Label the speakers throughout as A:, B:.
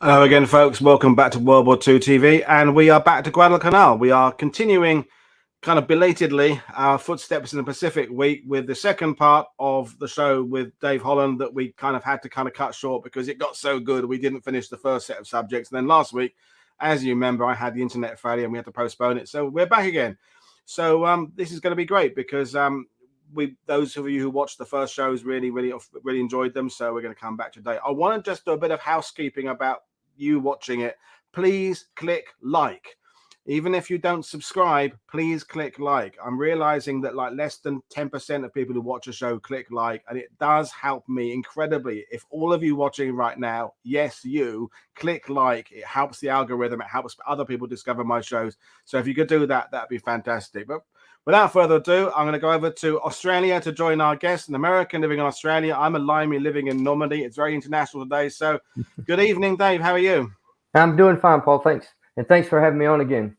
A: Hello again, folks. Welcome back to World War II TV, and we are back to Guadalcanal. We are continuing, kind of belatedly, our Footsteps in the Pacific week with the second part of the show with Dave Holland that we kind of had to cut short because it got so good. We didn't finish the first set of subjects. And then last week, as you remember, I had the internet failure and we had to postpone it. So we're back again. So this is going to be great because those of you who watched the first shows really enjoyed them. So we're going to come back today. I want to just do a bit of housekeeping about you watching it. Please click like. Even if you don't subscribe, please click like. I'm realizing that like less than 10% of people who watch a show click like, and it does help me incredibly. If all of you watching right now, yes, you click like, it helps the algorithm, it helps other people discover my shows. So if you could do that, that'd be fantastic. But without further ado, I'm going to go over to Australia to join our guest, an American living in Australia. I'm a Limey living in Normandy. It's very international today. So good evening, Dave. How are you?
B: I'm doing fine, Paul. Thanks. And thanks for having me on again.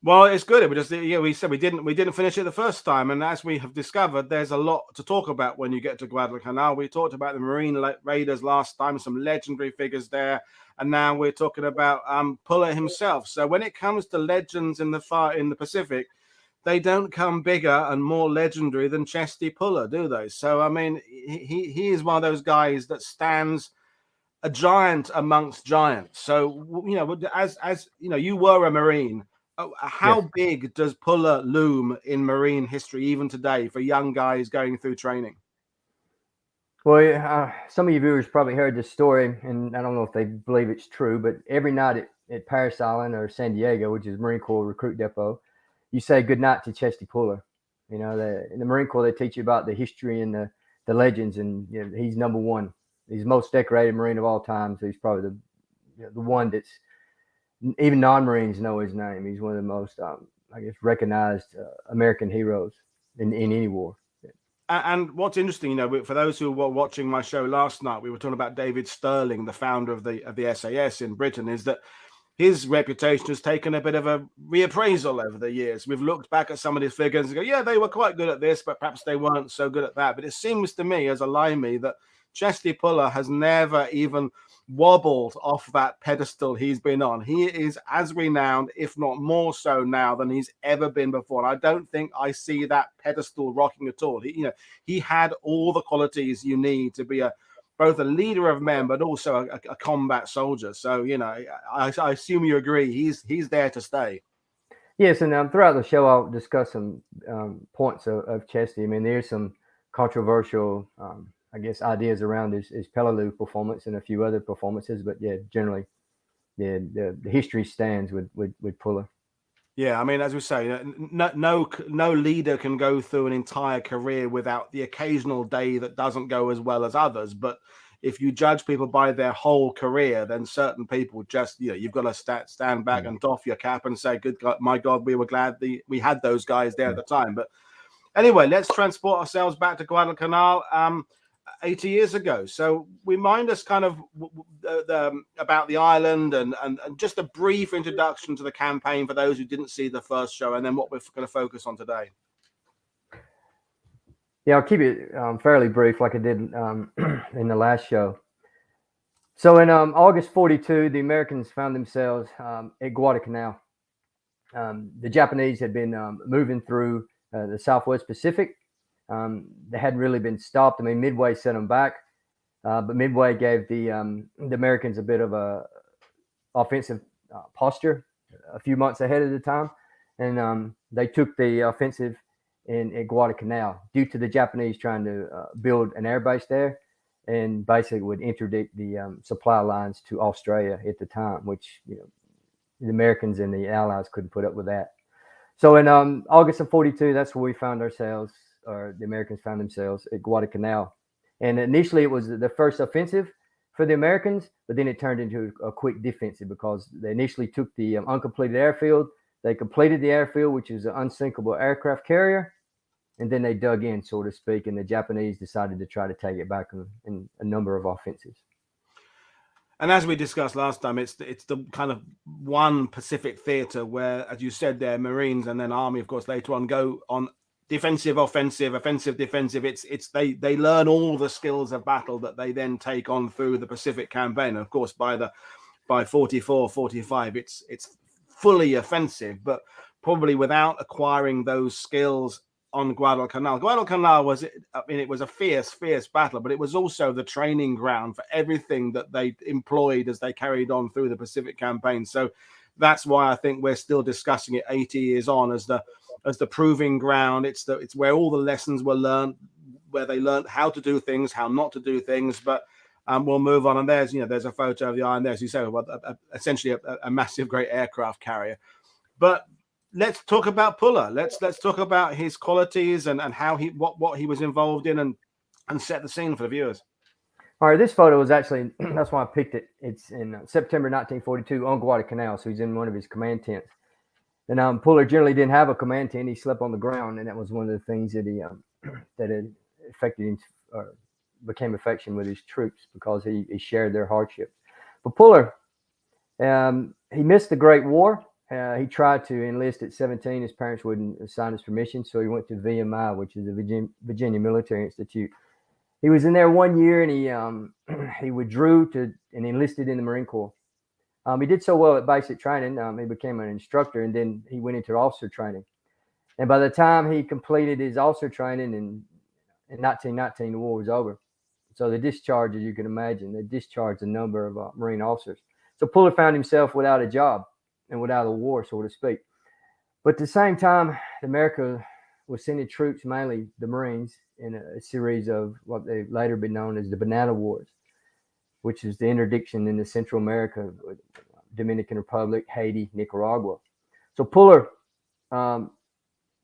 A: Well, it's good. We said we didn't finish it the first time. And as we have discovered, there's a lot to talk about when you get to Guadalcanal. We talked about the Marine Raiders last time, some legendary figures there. And now we're talking about Puller himself. So when it comes to legends in the Pacific, they don't come bigger and more legendary than Chesty Puller, do they? So, I mean, he is one of those guys that stands a giant amongst giants. So, you know, as you know, you were a Marine. How
B: Yes.
A: big does Puller loom in Marine history even today for young guys going through training?
B: Well, some of your viewers probably heard this story, and I don't know if they believe it's true, but every night at Paris Island or San Diego, which is Marine Corps Recruit Depot, you say goodnight to Chesty Puller. You know, in the Marine Corps, they teach you about the history and the legends, and you know, he's number one. He's the most decorated Marine of all time, so he's probably the one that's even non-Marines know his name. He's one of the most, I guess, recognized American heroes in any war.
A: And what's interesting, you know, for those who were watching my show last night, we were talking about David Stirling, the founder of the SAS in Britain, is that his reputation has taken a bit of a reappraisal over the years. We've looked back at some of these figures and go, yeah, they were quite good at this, but perhaps they weren't so good at that. But it seems to me, as a limey, that Chesty Puller has never even wobbled off that pedestal he's been on. He is as renowned, if not more so now than he's ever been before. And I don't think I see that pedestal rocking at all. He had all the qualities you need to be both a leader of men, but also a combat soldier. So, you know, I assume you agree. He's there to stay.
B: Yes, and throughout the show, I'll discuss some points of Chesty. I mean, there's some controversial, I guess, ideas around his Peleliu performance and a few other performances, but yeah, generally, the history stands with Puller.
A: Yeah, I mean, as we say, no leader can go through an entire career without the occasional day that doesn't go as well as others. But if you judge people by their whole career, then certain people just, you know, you've got to stand back and doff your cap and say, "Good God, my God, we were glad we had those guys there at the time." But anyway, let's transport ourselves back to Guadalcanal. 80 years ago. So remind us kind of about the island and just a brief introduction to the campaign for those who didn't see the first show, and then what we're going to focus on today.
B: Yeah, I'll keep it fairly brief like I did in the last show. So in August 42, the Americans found themselves at Guadalcanal. The Japanese had been moving through the Southwest Pacific. They hadn't really been stopped. I mean, Midway sent them back, but Midway gave the Americans a bit of a offensive posture a few months ahead of the time, and they took the offensive at Guadalcanal due to the Japanese trying to build an air base there, and basically would interdict the supply lines to Australia at the time, which, you know, the Americans and the Allies couldn't put up with that. So in August of 42, that's where we found ourselves, or the Americans found themselves at Guadalcanal. And initially it was the first offensive for the Americans, but then it turned into a quick defensive because they initially took the uncompleted airfield. They completed the airfield, which is an unsinkable aircraft carrier, and then they dug in, so to speak, and the Japanese decided to try to take it back in a number of offensives.
A: And as we discussed last time, it's the kind of one Pacific theater where, as you said there, Marines and then Army, of course, later on go on defensive, offensive, offensive, defensive. They learn all the skills of battle that they then take on through the Pacific campaign. And of course, by the by 44, 45, it's fully offensive, but probably without acquiring those skills on Guadalcanal. Guadalcanal was, I mean, it was a fierce battle, but it was also the training ground for everything that they employed as they carried on through the Pacific campaign. So that's why I think we're still discussing it 80 years on as the proving ground. It's where all the lessons were learned, where they learned how to do things, how not to do things. But we'll move on. And there's a photo of the island there, as you say, essentially a massive, great aircraft carrier. But let's talk about Puller. Let's talk about his qualities and how what he was involved in and set the scene for the viewers.
B: All right, this photo is actually, that's why I picked it. It's in September 1942 on Guadalcanal, so he's in one of his command tents. And Puller generally didn't have a command tent; he slept on the ground, and that was one of the things that he that had affected him, or became affection with his troops, because he shared their hardships. But Puller, he missed the Great War. He tried to enlist at 17. His parents wouldn't assign his permission, so he went to VMI, which is the Virginia Military Institute. He was in there 1 year, and he withdrew and enlisted in the Marine Corps. He did so well at basic training. He became an instructor, and then he went into officer training. And by the time he completed his officer training in 1919, the war was over. So they discharged, as you can imagine, they discharged a number of Marine officers. So Puller found himself without a job and without a war, so to speak. But at the same time, America was sending troops, mainly the Marines, in a series of what they later be known as the Banana Wars, which is the interdiction into Central America, Dominican Republic, Haiti, Nicaragua. So Puller,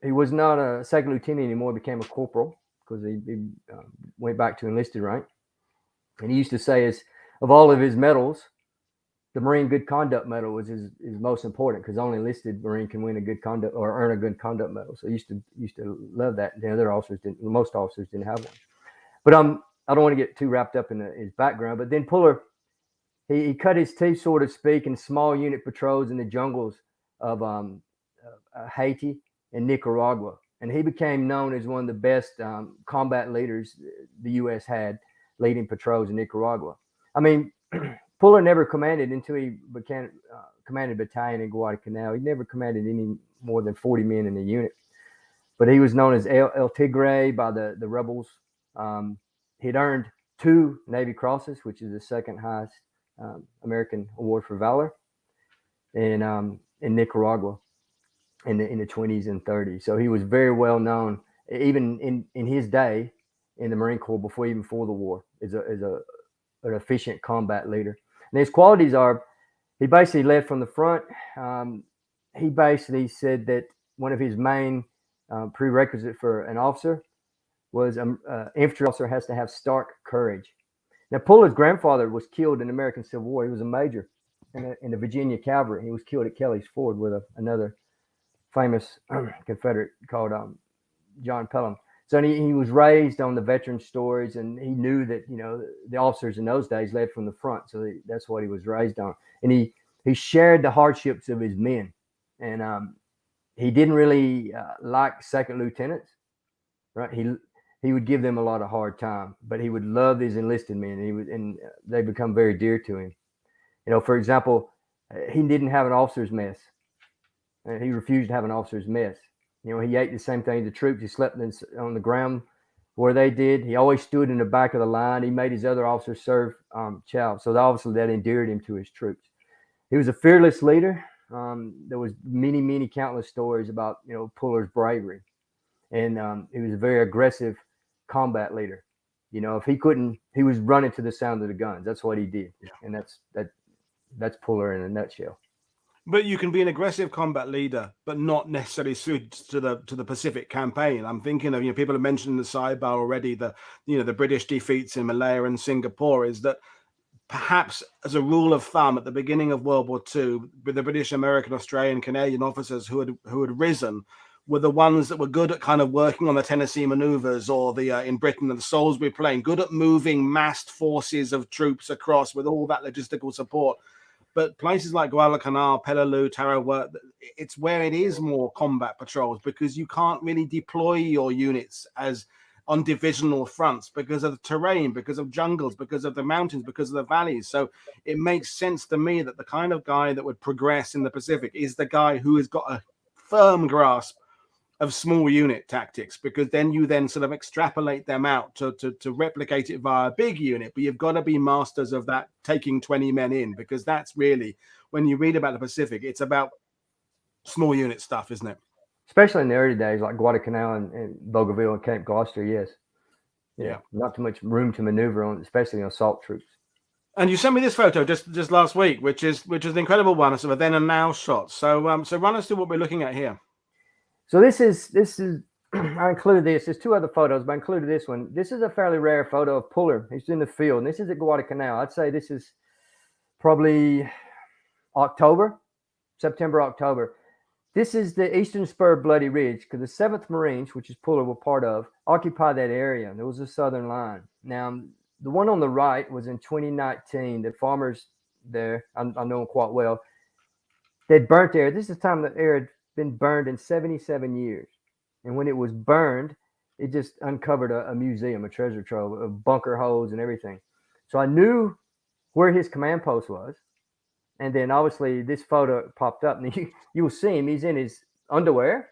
B: he was not a second lieutenant anymore, became a corporal, because he went back to enlisted rank. And he used to say, of all of his medals, the Marine Good Conduct Medal was his most important, because only enlisted Marine can win a good conduct or earn a good conduct medal. So he used to love that. The other officers didn't. Most officers didn't have one. But I don't want to get too wrapped up in his background. But then Puller, he cut his teeth, so to speak, in small unit patrols in the jungles of Haiti and Nicaragua, and he became known as one of the best combat leaders the U.S. had, leading patrols in Nicaragua. I mean, Puller never commanded until he commanded a battalion in Guadalcanal. He never commanded any more than 40 men in a unit. But he was known as El Tigre by the rebels. He'd earned 2 Navy Crosses, which is the second highest American award for valor, in Nicaragua in the 20s and 30s. So he was very well known, even in his day in the Marine Corps, even before the war, as an efficient combat leader. And his qualities are, he basically led from the front. He basically said that one of his main prerequisites for an officer was an infantry officer has to have stark courage. Now, Puller's grandfather was killed in the American Civil War. He was a major in the Virginia Cavalry. He was killed at Kelly's Ford with another famous Confederate called John Pelham. So he was raised on the veteran stories, and he knew that, the officers in those days led from the front. So that's what he was raised on. And he shared the hardships of his men. And he didn't really like second lieutenants, right? He would give them a lot of hard time, but he would love these enlisted men, and they become very dear to him. For example, he didn't have an officer's mess. He refused to have an officer's mess. He ate the same thing as the troops. He slept on the ground where they did. He always stood in the back of the line. He made his other officers serve chow. So obviously that endeared him to his troops. He was a fearless leader. There was many countless stories about Puller's bravery, and he was a very aggressive combat leader. If he couldn't, he was running to the sound of the guns. That's what he did, and that's Puller in a nutshell.
A: But you can be an aggressive combat leader, but not necessarily suited to the Pacific campaign. I'm thinking of, people have mentioned in the sidebar already, the British defeats in Malaya and Singapore, is that perhaps as a rule of thumb at the beginning of World War II, with the British, American, Australian, Canadian officers who had risen, were the ones that were good at kind of working on the Tennessee maneuvers, or in Britain, the Salisbury Plain, good at moving massed forces of troops across with all that logistical support. But places like Guadalcanal, Peleliu, Tarawa, it's where it is more combat patrols, because you can't really deploy your units as on divisional fronts because of the terrain, because of jungles, because of the mountains, because of the valleys. So it makes sense to me that the kind of guy that would progress in the Pacific is the guy who has got a firm grasp of small unit tactics, because then you then sort of extrapolate them out to replicate it via a big unit. But you've got to be masters of that, taking 20 men in, because that's really, when you read about the Pacific, it's about small unit stuff, isn't it?
B: Especially in the early days, like Guadalcanal and Bougainville and Cape Gloucester. Yes. Yeah. Not too much room to maneuver on, especially on assault troops.
A: And you sent me this photo just last week, which is an incredible one, sort of a then and now shot. So so run us through what we're looking at here.
B: So this is I included this. There's two other photos, but I included this one. This is a fairly rare photo of Puller. He's in the field, and this is at Guadalcanal. I'd say this is probably September, October. This is the eastern spur of Bloody Ridge, because the 7th Marines, which is Puller were part of, occupied that area. There was a southern line. Now, the one on the right was in 2019. The farmers there, I know them quite well, they'd burnt there. This is the time that area had been burned in 77 years. And when it was burned, it just uncovered a museum, a treasure trove of bunker holes and everything. So I knew where his command post was. And then obviously this photo popped up, and you will see him. He's in his underwear,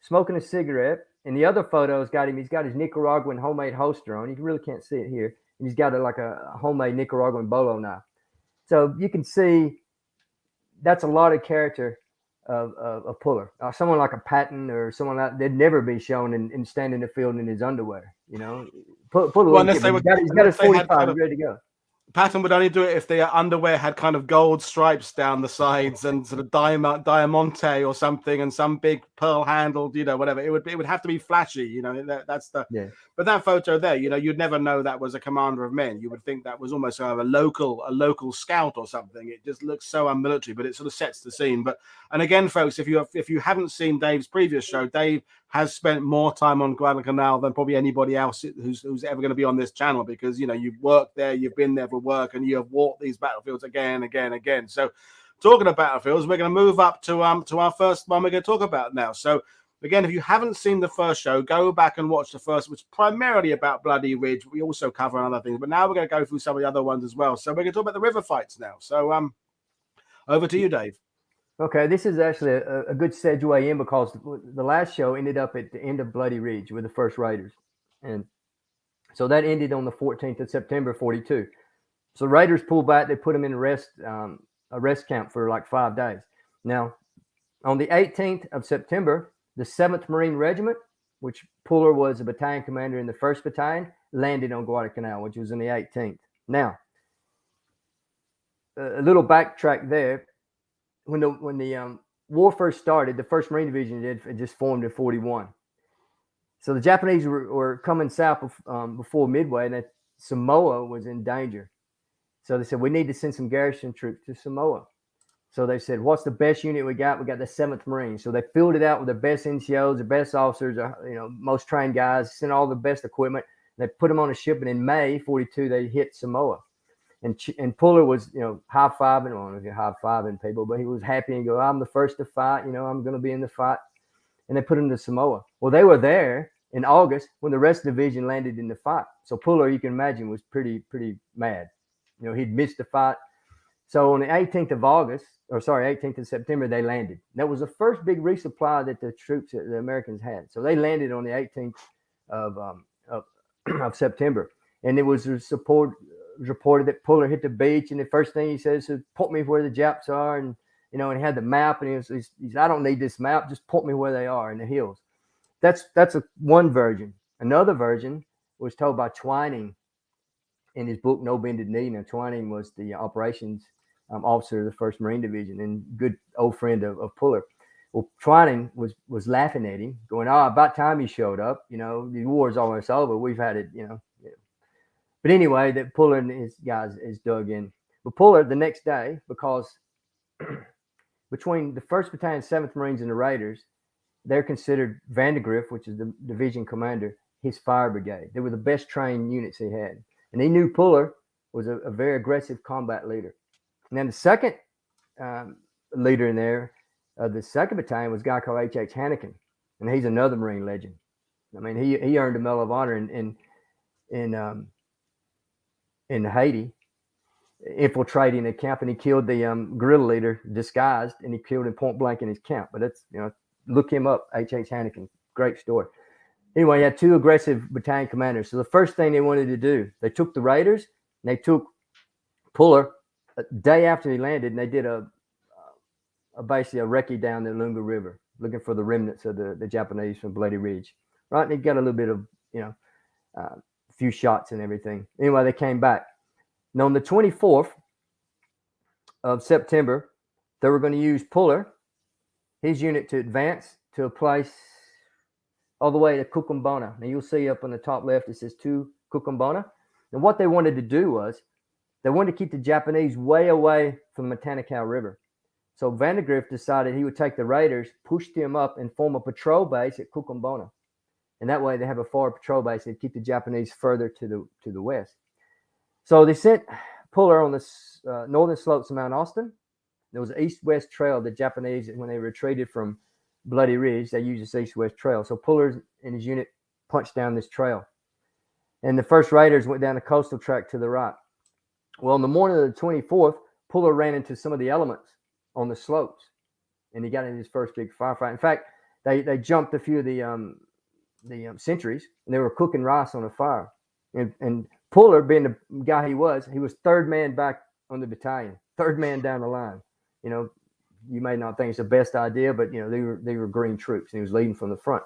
B: smoking a cigarette. And the other photo's got him. He's got his Nicaraguan homemade holster on. You really can't see it here. And he's got like a homemade Nicaraguan bolo knife. So you can see that's a lot of character of Puller. Someone like a Patton or someone like they'd never be shown in standing in the field in his underwear. You know, Puller. Well, he's got his 45 ready to go.
A: Patton would only do it if the underwear had kind of gold stripes down the sides and sort of diamante or something, and some big pearl handled, whatever. It would have to be flashy, that's the. Yeah. But that photo there, you'd never know that was a commander of men. You would think that was almost kind of a local scout or something. It just looks so unmilitary, but it sort of sets the scene. And again, folks, if you haven't seen Dave's previous show, Dave has spent more time on Guadalcanal than probably anybody else who's ever going to be on this channel, because you've worked there, you've been there for work, and you have walked these battlefields again. So talking of battlefields, we're going to move up to our first one we're going to talk about now. So again, if you haven't seen the first show, go back and watch the first, which is primarily about Bloody Ridge. We also cover other things, but now we're going to go through some of the other ones as well. So we're going to talk about the river fights now. So over to you, Dave.
B: Okay, this is actually a good segue in, because the last show ended up at the end of Bloody Ridge with the first Raiders. And so that ended on the 14th of September, 42. So Raiders pulled back. They put them in a rest camp for like 5 days. Now, on the 18th of September, the 7th Marine Regiment, which Puller was a battalion commander in the 1st Battalion, landed on Guadalcanal, which was on the 18th. Now, a little backtrack there. When the war first started, the 1st Marine Division had just formed in 41. So the Japanese were coming south before Midway, and that Samoa was in danger. So they said, we need to send some garrison troops to Samoa. So they said, what's the best unit we got? We got the 7th Marine. So they filled it out with the best NCOs, the best officers, most trained guys, sent all the best equipment. They put them on a ship, and in May 42, they hit Samoa. And Puller was, high-fiving, I don't know if you're high-fiving people, but he was happy and go, I'm the first to fight, I'm going to be in the fight. And they put him to Samoa. Well, they were there in August when the rest of the division landed in the fight. So Puller, you can imagine, was pretty mad. He'd missed the fight. So on the 18th of September, they landed. That was the first big resupply that the Americans had. So they landed on the 18th of September. And it was reported that Puller hit the beach, and the first thing he says is, point me where the Japs are. And he had the map, and he said, I don't need this map, just point me where they are in the hills. That's one version. Another version was told by Twining in his book No Bended Knee. Now, Twining was the operations officer of the 1st Marine Division and good old friend of Puller. Well, Twining was laughing at him, going, about time he showed up. The war's almost over. We've had it, But anyway, that Puller and his guys is dug in. But Puller, the next day, because between the 1st Battalion, 7th Marines, and the Raiders, they're considered Vandergrift, which is the division commander, his fire brigade. They were the best trained units he had. And he knew Puller was a very aggressive combat leader. And then the second leader in there, the 2nd Battalion, was a guy called H.H. Hannikin. And he's another Marine legend. I mean, he earned a Medal of Honor in Haiti, infiltrating a camp, and he killed the guerrilla leader disguised, and he killed him point blank in his camp. But that's, look him up, H.H. Hannigan. Great story. Anyway, he had 2 aggressive battalion commanders. So the first thing they wanted to do, they took the Raiders, and they took Puller a day after he landed, and they did basically a recce down the Lunga River, looking for the remnants of the Japanese from Bloody Ridge. Right, and they got a little bit of, a few shots and everything. Anyway, they came back. And on the 24th of September, they were going to use Puller, his unit, to advance to a place all the way to Cucumbona. Now you'll see up on the top left, it says to Cucumbona. And what they wanted to do was they wanted to keep the Japanese way away from the Matanikau River. So Vandegrift decided he would take the Raiders, push them up, and form a patrol base at Cucumbona. And that way they have a forward patrol base and keep the Japanese further to the west. So they sent Puller on the northern slopes of Mount Austin. There was an east-west trail. The Japanese, when they retreated from Bloody Ridge, they used this east-west trail. So Puller and his unit punched down this trail. And the first Raiders went down the coastal track to the right. Well, on the morning of the 24th, Puller ran into some of the elements on the slopes, and he got in his first big firefight. In fact, they jumped a few of the sentries, and they were cooking rice on a fire. And Puller, being the guy he was 3rd man back on the battalion, 3rd man down the line. You may not think it's the best idea, but they were green troops, and he was leading from the front.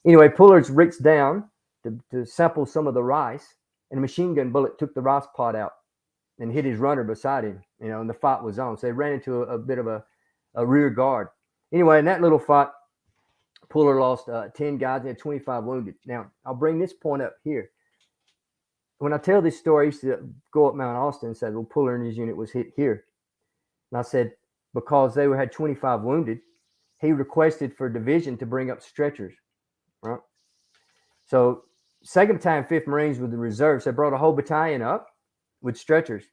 B: Anyway, Puller's reached down to sample some of the rice, and a machine gun bullet took the rice pot out and hit his runner beside him, and the fight was on. So they ran into a bit of a rear guard. Anyway, in that little fight, Puller lost 10 guys and had 25 wounded. Now, I'll bring this point up here. When I tell this story, I used to go up Mount Austin and said, well, Puller and his unit was hit here. And I said, because they had 25 wounded, he requested for division to bring up stretchers, right? So 2nd Battalion, 5th Marines with the reserves, they brought a whole battalion up with stretchers.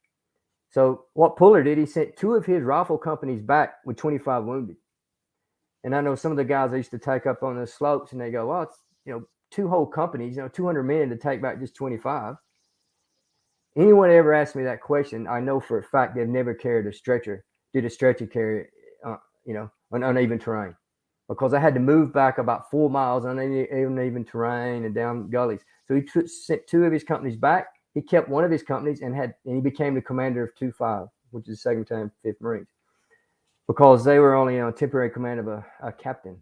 B: So what Puller did, he sent 2 of his rifle companies back with 25 wounded. And I know some of the guys I used to take up on the slopes, and they go, well, it's, 2 whole companies, 200 men to take back just 25. Anyone ever asked me that question, I know for a fact they've never carried a stretcher, did a stretcher carry, on uneven terrain, because I had to move back about 4 miles on uneven terrain and down gullies. So he sent 2 of his companies back. He kept one of his companies and he became the commander of 2-5, which is 2nd Battalion, 5th Marines, because they were only on temporary command of a captain.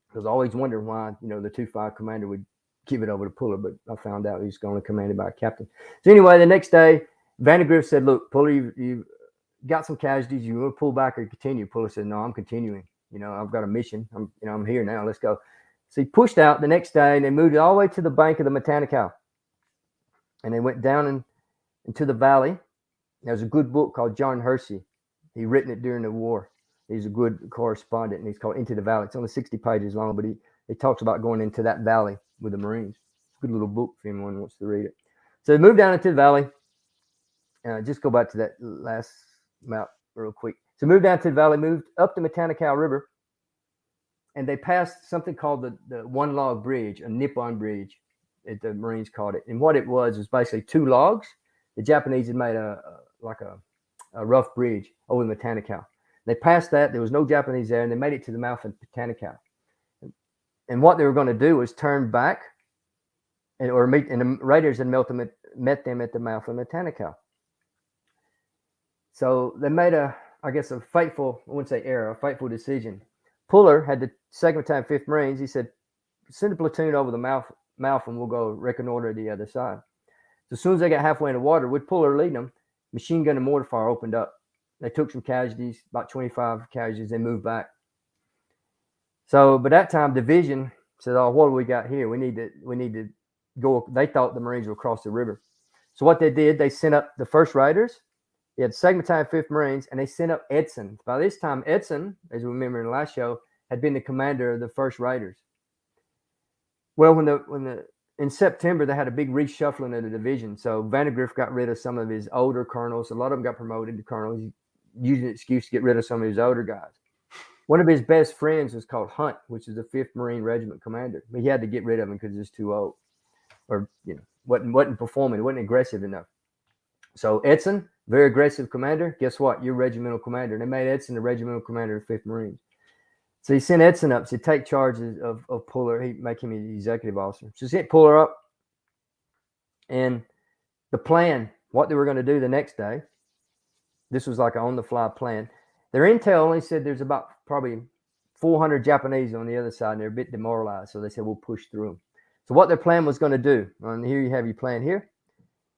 B: Because I always wondered why, the 2-5 commander would give it over to Puller, but I found out he was only commanded by a captain. So anyway, the next day, Vandegrift said, look, Puller, you got some casualties. You want to pull back or continue? Puller said, no, I'm continuing. I've got a mission. I'm here now. Let's go. So he pushed out the next day, and they moved all the way to the bank of the Matanikau. And they went down into the valley. There's a good book called John Hersey. He written it during the war. He's a good correspondent, and he's called Into the Valley. It's only 60 pages long, but he talks about going into that valley with the Marines. It's a good little book if anyone wants to read it. So they moved down into the valley. Just go back to that last map real quick. So moved down to the valley, moved up the Matanikau River, and they passed something called the one log bridge, a Nippon bridge, as the Marines called it. And what it was basically 2 logs. The Japanese had made a rough bridge over the Matanikau. They passed that. There was no Japanese there, and they made it to the mouth of Matanikau. And what they were going to do was turn back, and the Raiders had met them at the mouth of Matanikau. So they made a fateful, I wouldn't say error, a fateful decision. Puller had the 2nd Battalion, 5th Marines. He said, send a platoon over the mouth, and we'll go reconnoiter the other side. So as soon as they got halfway in the water, with Puller leading them, machine gun and mortar fire opened up. They took some casualties, about 25 casualties. They moved back. So by that time, division said, oh, what do we got here? We need to go. They thought the Marines would cross the river. So what they did, they sent up the first Raiders. They had 2nd Battalion, 5th Marines, and they sent up Edson. By this time, Edson, as we remember in the last show, had been the commander of the first Raiders. Well, in September, they had a big reshuffling of the division. So Vandegrift got rid of some of his older colonels. A lot of them got promoted to colonels, using an excuse to get rid of some of his older guys. One of his best friends was called Hunt, which is the 5th Marine Regiment commander. But he had to get rid of him because he was too old, or wasn't performing, wasn't aggressive enough. So Edson, very aggressive commander. Guess what? You're regimental commander. And they made Edson the regimental commander of 5th Marines. So he sent Edson up to take charge of Puller. He make him the executive officer. So he sent Puller up, and the plan, what they were going to do the next day. This was like an on-the-fly plan. Their intel only said there's about probably 400 Japanese on the other side, and they're a bit demoralized. So they said, we'll push through them. So what their plan was going to do, and here you have your plan here.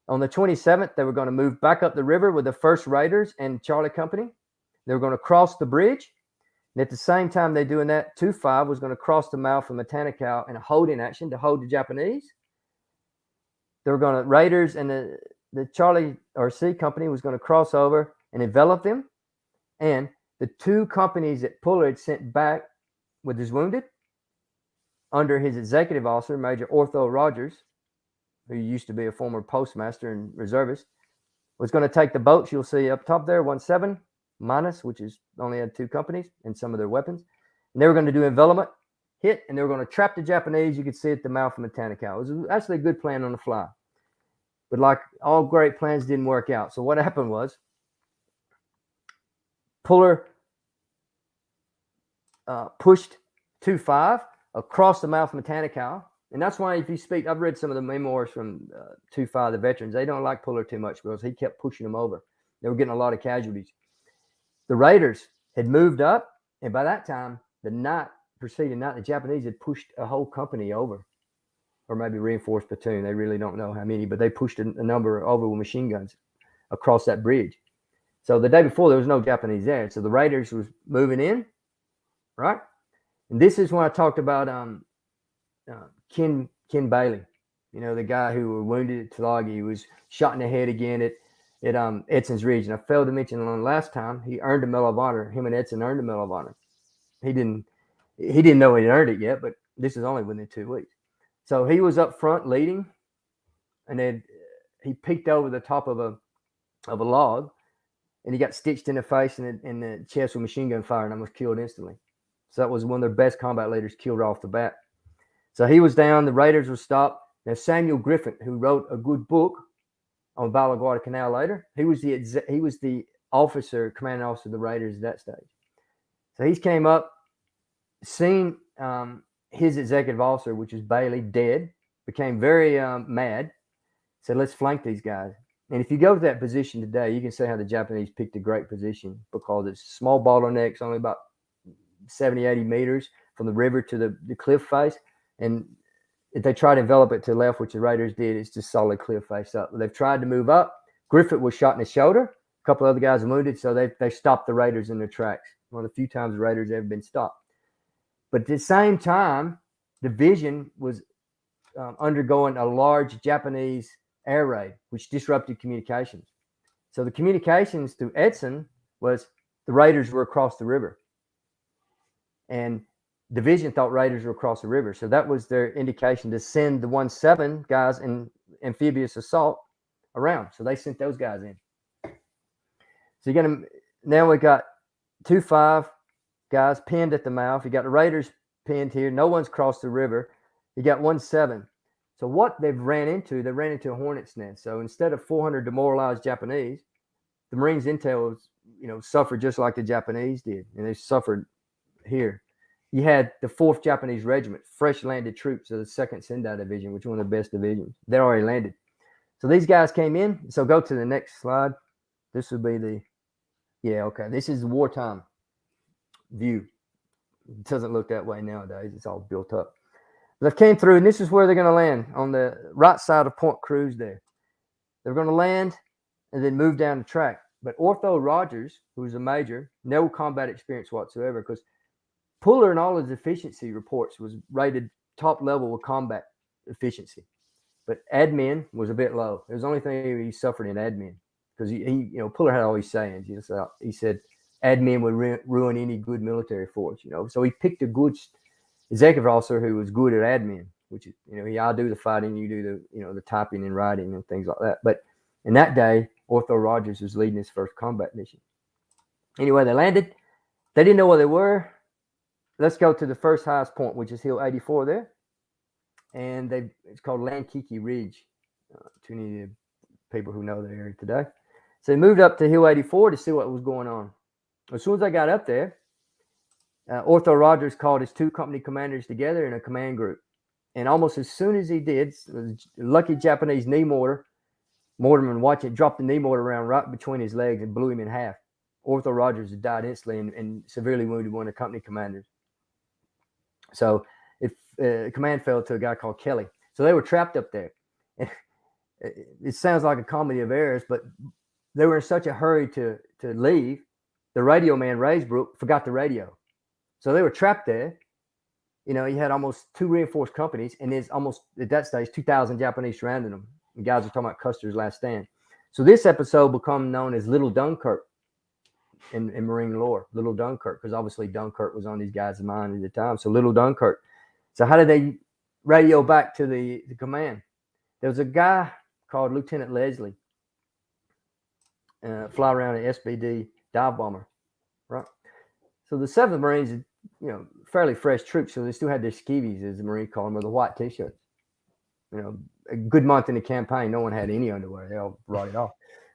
B: On the 27th, they were going to move back up the river with the 1st Raiders and Charlie Company. They were going to cross the bridge. And at the same time they're doing that, 2-5 was going to cross the mouth of Matanikau in a holding action to hold the Japanese. They were going to, Raiders and the Charlie or C Company was going to cross over and envelop them. And the 2 companies that Puller had sent back with his wounded, under his executive officer, Major Ortho Rogers, who used to be a former postmaster and reservist, was going to take the boats you'll see up top there, 17 minus, which is only had 2 companies and some of their weapons. And they were going to do envelopment, hit, and they were going to trap the Japanese. You could see at the mouth of Matanikau. It was actually a good plan on the fly. But like all great plans, didn't work out. So what happened was Puller pushed 2-5 across the mouth of Matanikau. And that's why if you speak, I've read some of the memoirs from 2-5, the veterans. They don't like Puller too much because he kept pushing them over. They were getting a lot of casualties. The Raiders had moved up, and by that time, the preceding night, the Japanese had pushed a whole company over, or maybe reinforced platoon. They really don't know how many, but they pushed a number over with machine guns across that bridge. So the day before, there was no Japanese there. So the Raiders was moving in, right? And this is when I talked about Ken Bailey, the guy who was wounded at Tulagi. He was shot in the head again at Edson's Ridge. And I failed to mention on last time, he earned a Medal of Honor. Him and Edson earned a Medal of Honor. He didn't know he'd earned it yet, but this is only within 2 weeks. So he was up front leading, and then he peeked over the top of a log, and he got stitched in the face and in the chest with machine gun fire and almost killed instantly. So that was one of their best combat leaders killed off the bat. So he was down. The Raiders were stopped. Now Samuel Griffin, who wrote a good book on Battle of Guadalcanal later, he was the officer, commanding officer of the Raiders at that stage. So he came up, seen his executive officer, which is Bailey, dead, became very mad, said, let's flank these guys. And if you go to that position today, you can see how the Japanese picked a great position because it's small bottlenecks, only about 70, 80 meters from the river to the cliff face. And if they try to envelop it to the left, which the Raiders did, it's just solid cliff face up. They've tried to move up. Griffith was shot in the shoulder. A couple other guys were wounded, so they stopped the Raiders in their tracks. One of the few times the Raiders ever been stopped. But at the same time, the division was undergoing a large Japanese air raid, which disrupted communications. So the communications to Edson was the Raiders were across the river. And division thought Raiders were across the river. So that was their indication to send the 17 guys in amphibious assault around. So they sent those guys in. So now we got 2-5 guys pinned at the mouth. You got the Raiders pinned here. No one's crossed the river. You got 17. So what they ran into a hornet's nest. So instead of 400 demoralized Japanese, the Marines intel was, suffered just like the Japanese did. And they suffered here. You had the 4th Japanese Regiment, fresh landed troops of the 2nd Sendai Division, which is one of the best divisions. They already landed. So these guys came in. So go to the next slide. This would be this is the wartime view. It doesn't look that way nowadays. It's all built up. They came through, and this is where they're going to land, on the right side of Point Cruz there. They're going to land and then move down the track. But Ortho Rogers, who was a major, no combat experience whatsoever, because Puller in all his efficiency reports was rated top level with combat efficiency. But admin was a bit low. It was the only thing he suffered in admin, because he Puller had all these sayings. He said admin would ruin any good military force. So he picked a good executive officer who was good at admin, which is I'll do the fighting, you do the typing and writing and things like that. But in that day, Ortho Rogers was leading his first combat mission. Anyway, they landed. They didn't know where they were. let's go to the first highest point, which is Hill 84 there. And it's called Lankiki Ridge, to any of the people who know the area today. So they moved up to Hill 84 to see what was going on. As soon as I got up there, Ortho Rogers called his 2 company commanders together in a command group. And almost as soon as he did, the lucky Japanese knee mortarman watched it, dropped the knee mortar around right between his legs and blew him in half. Ortho Rogers died instantly and severely wounded one of the company commanders. So command fell to a guy called Kelly. So they were trapped up there. It sounds like a comedy of errors, but they were in such a hurry to leave. The radio man, Raysbrook, forgot the radio. So they were trapped there. You know, you had almost 2 reinforced companies, and there's almost, at that stage, 2,000 Japanese surrounding them. And guys were talking about Custer's last stand. So this episode become known as Little Dunkirk in Marine lore. Little Dunkirk, because obviously Dunkirk was on these guys' mind at the time. So Little Dunkirk. So how did they radio back to the command? There was a guy called Lieutenant Leslie, fly around an SBD dive bomber, right? So the 7th Marines, you know, fairly fresh troops, so they still had their skivvies, as the Marine called them, or the white T-shirts. You know, a good month in the campaign, no one had any underwear. They all brought it off.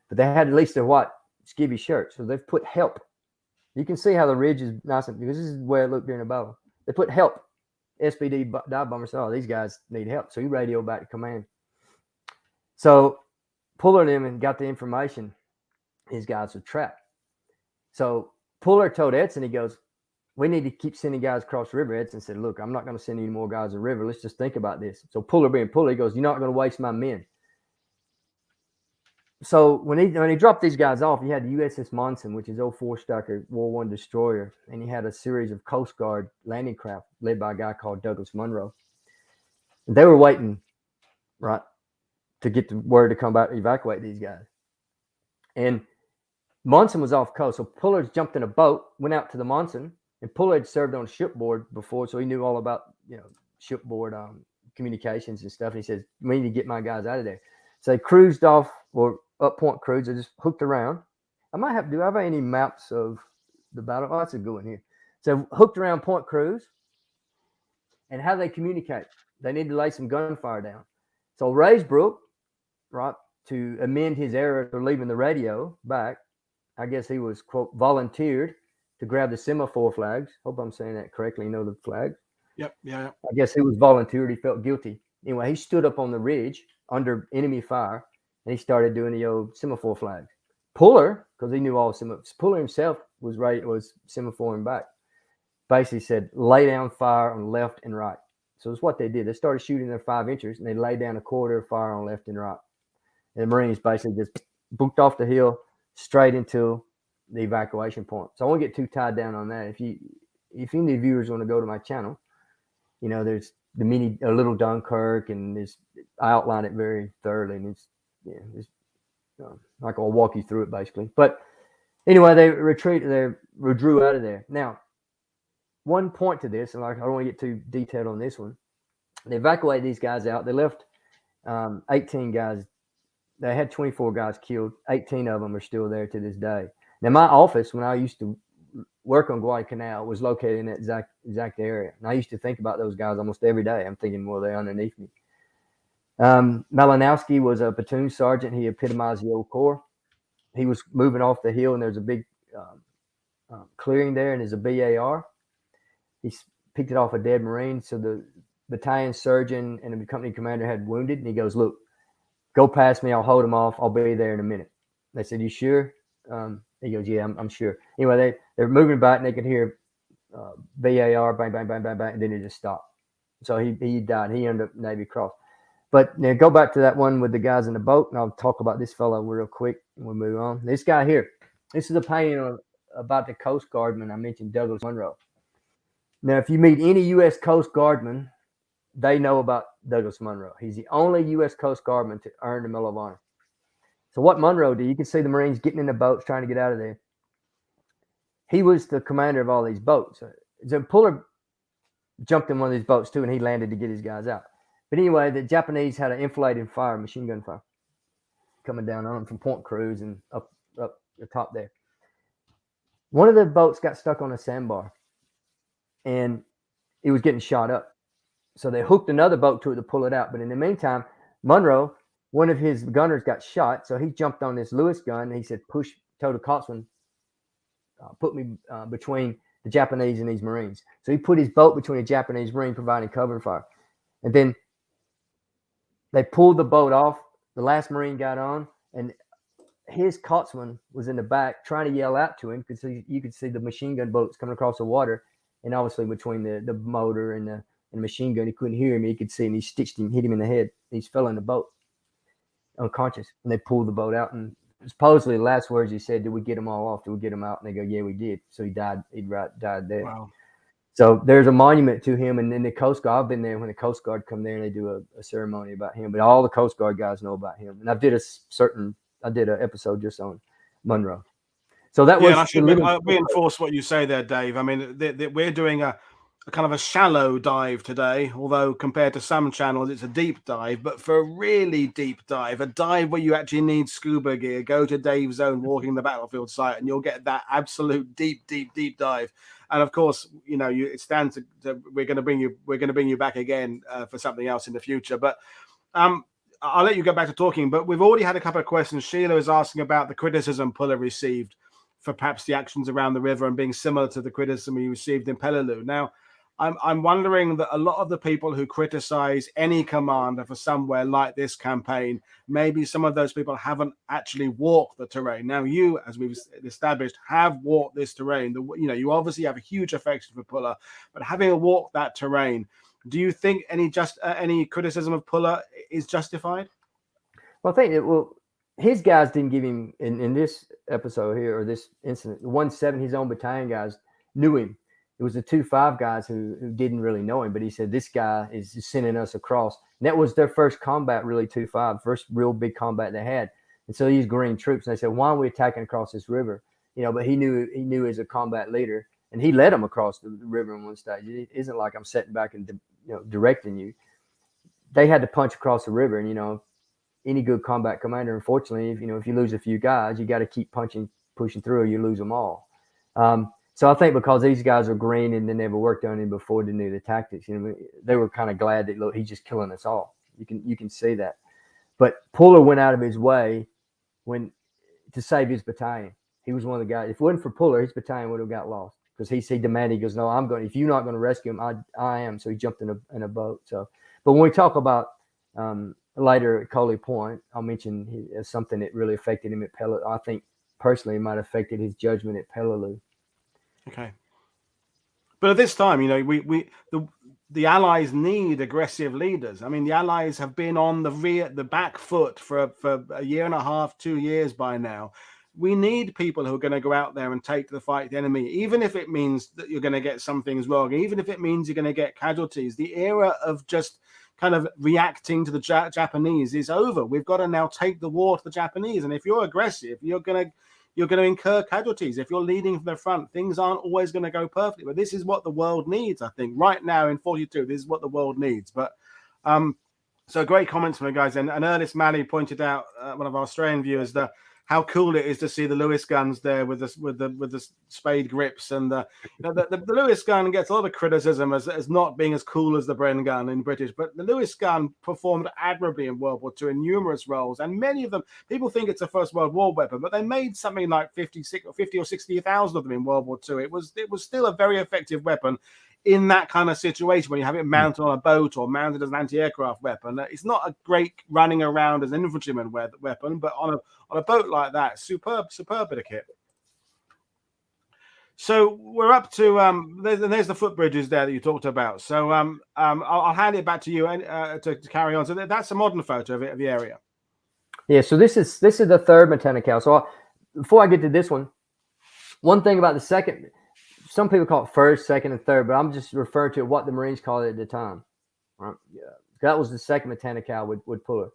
B: But they had at least their white skivvy shirts. So they've put help. You can see how the ridge is nice, because this is where it looked during the battle. They put help. SBD dive bomber said, oh, these guys need help. So he radioed back to command. So Puller and them got the information. His guys were trapped. So Puller told Edson, he goes, we need to keep sending guys across the river. Edson said, look, I'm not going to send any more guys to the river. Let's just think about this. So Puller being Puller, he goes, you're not going to waste my men. So when he dropped these guys off, he had the USS Monson, which is 04 Striker War One destroyer, and he had a series of Coast Guard landing craft led by a guy called Douglas Munro. And they were waiting, right, to get the word to come back to evacuate these guys. And Monson was off coast, so Puller jumped in a boat, went out to the Monson, and Puller had served on shipboard before, so he knew all about, you know, shipboard communications and stuff. And he says, we need to get my guys out of there. So they cruised off, or up Point Cruz. They just hooked around. Do I have any maps of the battle? Oh, that's a good one here. So hooked around Point Cruz. And how they communicate? They need to lay some gunfire down. So Raysbrook, right, to amend his error for leaving the radio back, I guess he was, quote, volunteered to grab the semaphore flags. Hope I'm saying that correctly. You know the flags?
A: Yep, yeah.
B: I guess he was volunteered. He felt guilty. Anyway, he stood up on the ridge under enemy fire, and he started doing the old semaphore flags. Puller, because he knew all semaphores, Puller himself was semaphoring back. Basically said, lay down fire on left and right. So it's what they did. They started shooting their 5 inchers, and they laid down a corridor of fire on left and right. And the Marines basically just booked off the hill straight into the evacuation point. So I won't get too tied down on that. If any viewers want to go to my channel, you know, there's a Little Dunkirk, and I outline it very thoroughly, and like I'll walk you through it basically. But anyway, they withdrew out of there. Now, one point to this, and I don't want to get too detailed on this one. They evacuated these guys out. They left 18 guys. They had 24 guys killed. 18 of them are still there to this day. Now, my office, when I used to work on Guadalcanal, was located in that exact area. And I used to think about those guys almost every day. I'm thinking, well, they're underneath me. Malinowski was a platoon sergeant. He epitomized the old Corps. He was moving off the hill, and there's a big clearing there, and there's a BAR. He picked it off a dead Marine. So the battalion surgeon and the company commander had wounded, and he goes, look, go past me. I'll hold him off. I'll be there in a minute. They said, you sure? He goes, yeah, I'm sure. Anyway, they're moving back, and they could hear BAR, bang, bang, bang, bang, bang, and then it just stopped. So he died. He ended up Navy Cross. But now go back to that one with the guys in the boat, and I'll talk about this fellow real quick, and we'll move on. This guy here, this is a painting about the Coast Guardman. I mentioned Douglas Munro. Now, if you meet any U.S. Coast Guardman, they know about Douglas Munro. He's the only U.S. Coast Guardman to earn the Medal of Honor. So what Munro did, you can see the Marines getting in the boats, trying to get out of there. He was the commander of all these boats. So Puller jumped in one of these boats too, and he landed to get his guys out. But anyway, the Japanese had an inflated fire, machine gun fire, coming down on them from Point Cruz and up the top there. One of the boats got stuck on a sandbar. and it was getting shot up. So they hooked another boat to it to pull it out. But in the meantime, Monroe, one of his gunners, got shot. So he jumped on this Lewis gun. And he said, told the coxswain, put me between the Japanese and these Marines. So he put his boat between a Japanese Marine, providing cover fire. And then they pulled the boat off. The last Marine got on, and his coxswain was in the back trying to yell out to him because you could see the machine gun bullets coming across the water. And obviously between the motor and the machine gun, he couldn't hear him. He could see him. He stitched him, hit him in the head. He fell in the boat unconscious. And they pulled the boat out. And supposedly the last words he said, did we get them all off? Did we get them out? And they go, yeah, we did. So he died. He died there.
A: Wow.
B: So there's a monument to him. And then the Coast Guard, I've been there when the Coast Guard come there and they do a ceremony about him. But all the Coast Guard guys know about him. And I did an episode just on Monroe. So that was.
A: And I should reinforce what you say there, Dave. I mean, we're doing a kind of a shallow dive today, although compared to some channels, it's a deep dive. But for a really deep dive, a dive where you actually need scuba gear, go to Dave's Zone, walking the battlefield site, and you'll get that absolute deep dive. And of course, it stands to we're going to bring you back again for something else in the future. But I'll let you go back to talking. But we've already had a couple of questions. Sheila is asking about the criticism Puller received for perhaps the actions around the river and being similar to the criticism he received in Peleliu. Now, I'm wondering that a lot of the people who criticize any commander for somewhere like this campaign, maybe some of those people haven't actually walked the terrain. Now, you, as we've established, have walked this terrain. You obviously have a huge affection for Puller, but having walked that terrain, do you think any criticism of Puller is justified?
B: Well, I think his guys didn't give him in this episode here, or this incident. The 170, his own battalion guys knew him. It was the 2-5 guys who didn't really know him, but he said, this guy is sending us across. And that was their first combat, really, 2-5, first real big combat they had. And so these Green troops, and they said, why are we attacking across this river? But he knew as a combat leader, and he led them across the river in one stage. It isn't like I'm sitting back and directing you. They had to punch across the river, and any good combat commander, unfortunately, if you lose a few guys, you got to keep pushing through, or you lose them all. So I think because these guys are green and they never worked on him before, they knew the tactics. They were kind of glad that, look, he's just killing us all. You can see that. But Puller went out of his way to save his battalion. He was one of the guys. If it wasn't for Puller, his battalion would have got lost because he demanded. He goes, no, I'm going. If you're not going to rescue him, I am. So he jumped in a boat. So, but when we talk about later at Coley Point, I'll mention something that really affected him at Peleliu. I think personally it might have affected his judgment at Peleliu.
A: Okay, but at this time, the Allies need aggressive leaders. I mean, the Allies have been on the back foot for a year and a half, 2 years by now. We need people who are going to go out there and take to the fight the enemy, even if it means that you're going to get some things wrong, even if it means you're going to get casualties. The era of just kind of reacting to the Japanese is over. We've got to now take the war to the Japanese, and if you're aggressive, you're going to incur casualties. If you're leading from the front, things aren't always going to go perfectly. But this is what the world needs, I think. Right now in 42, this is what the world needs. But so great comments from the guys. And Ernest Malley pointed out, one of our Australian viewers, how cool it is to see the Lewis guns there with the spade grips. And the Lewis gun gets a lot of criticism as not being as cool as the Bren gun in British, but the Lewis gun performed admirably in World War II in numerous roles, and many of them, people think it's a First World War weapon, but they made something like 50 or 60,000 of them in World War II. It was still a very effective weapon in that kind of situation when you have it mounted on a boat or mounted as an anti-aircraft weapon. It's not a great running around as an infantryman weapon, but on a boat like that, superb bit of kit. So we're up to there's the footbridges there that you talked about. So I'll hand it back to you to carry on. So that's a modern photo of the area.
B: Yeah. So this is the third Matanikau. So before I get to this one thing about the second. Some people call it first, second, and third, but I'm just referring to what the Marines called it at the time. Right? Yeah. That was the second Matanikau with Puller.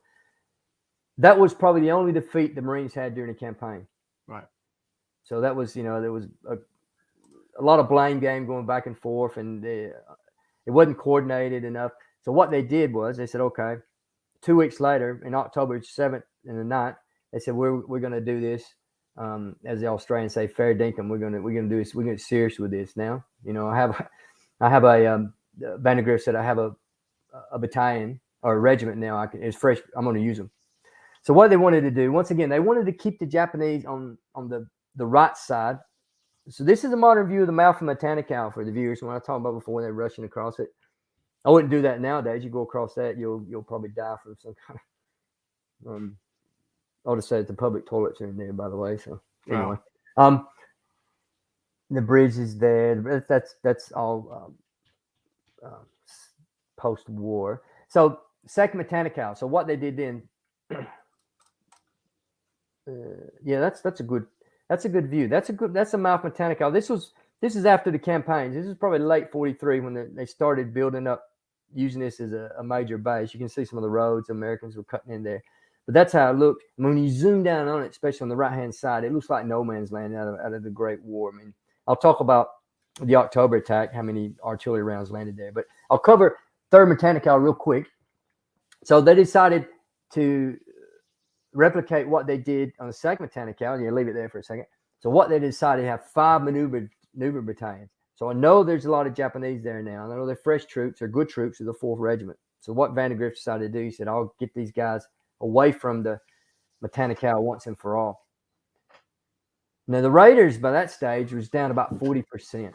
B: That was probably the only defeat the Marines had during the campaign.
A: Right.
B: So that was, there was a lot of blame game going back and forth, and it wasn't coordinated enough. So what they did was they said, okay, 2 weeks later, in October 7th and the 9th, they said, we're going to do this. As the Australians say, fair dinkum, we're gonna do this. We're gonna get serious with this now. I have a Vandergrift said I have a battalion or a regiment now. It's fresh. I'm going to use them. So what they wanted to do, once again, they wanted to keep the Japanese on the right side. So this is a modern view of the mouth of Matanikau for the viewers. When I talked about before, they're rushing across it. I wouldn't do that nowadays. You go across that, you'll probably die from some kind of. I'll just say the public toilets are in there, by the way. So anyway, the bridge is there. That's all post-war. So second Matanikau. So what they did then. Yeah, that's a good view. That's a mouth Matanikau. This is after the campaigns. This is probably late 43 when they started building up, using this as a major base. You can see some of the roads Americans were cutting in there, but that's how it looked. And when you zoom down on it, especially on the right hand side, it looks like no man's land out of the Great War. I mean, I'll talk about the October attack, how many artillery rounds landed there, but I'll cover third Matanikau real quick. So they decided to replicate what they did on the second Matanikau. Yeah, leave it there for a second. So what they decided to have 5 maneuver battalions. So I know there's a lot of Japanese there now. I know they're fresh troops, they're good troops of the 4th Regiment. So what Vandergrift decided to do, he said, I'll get these guys away from the Matanikau once and for all. Now the Raiders by that stage was down about 40%.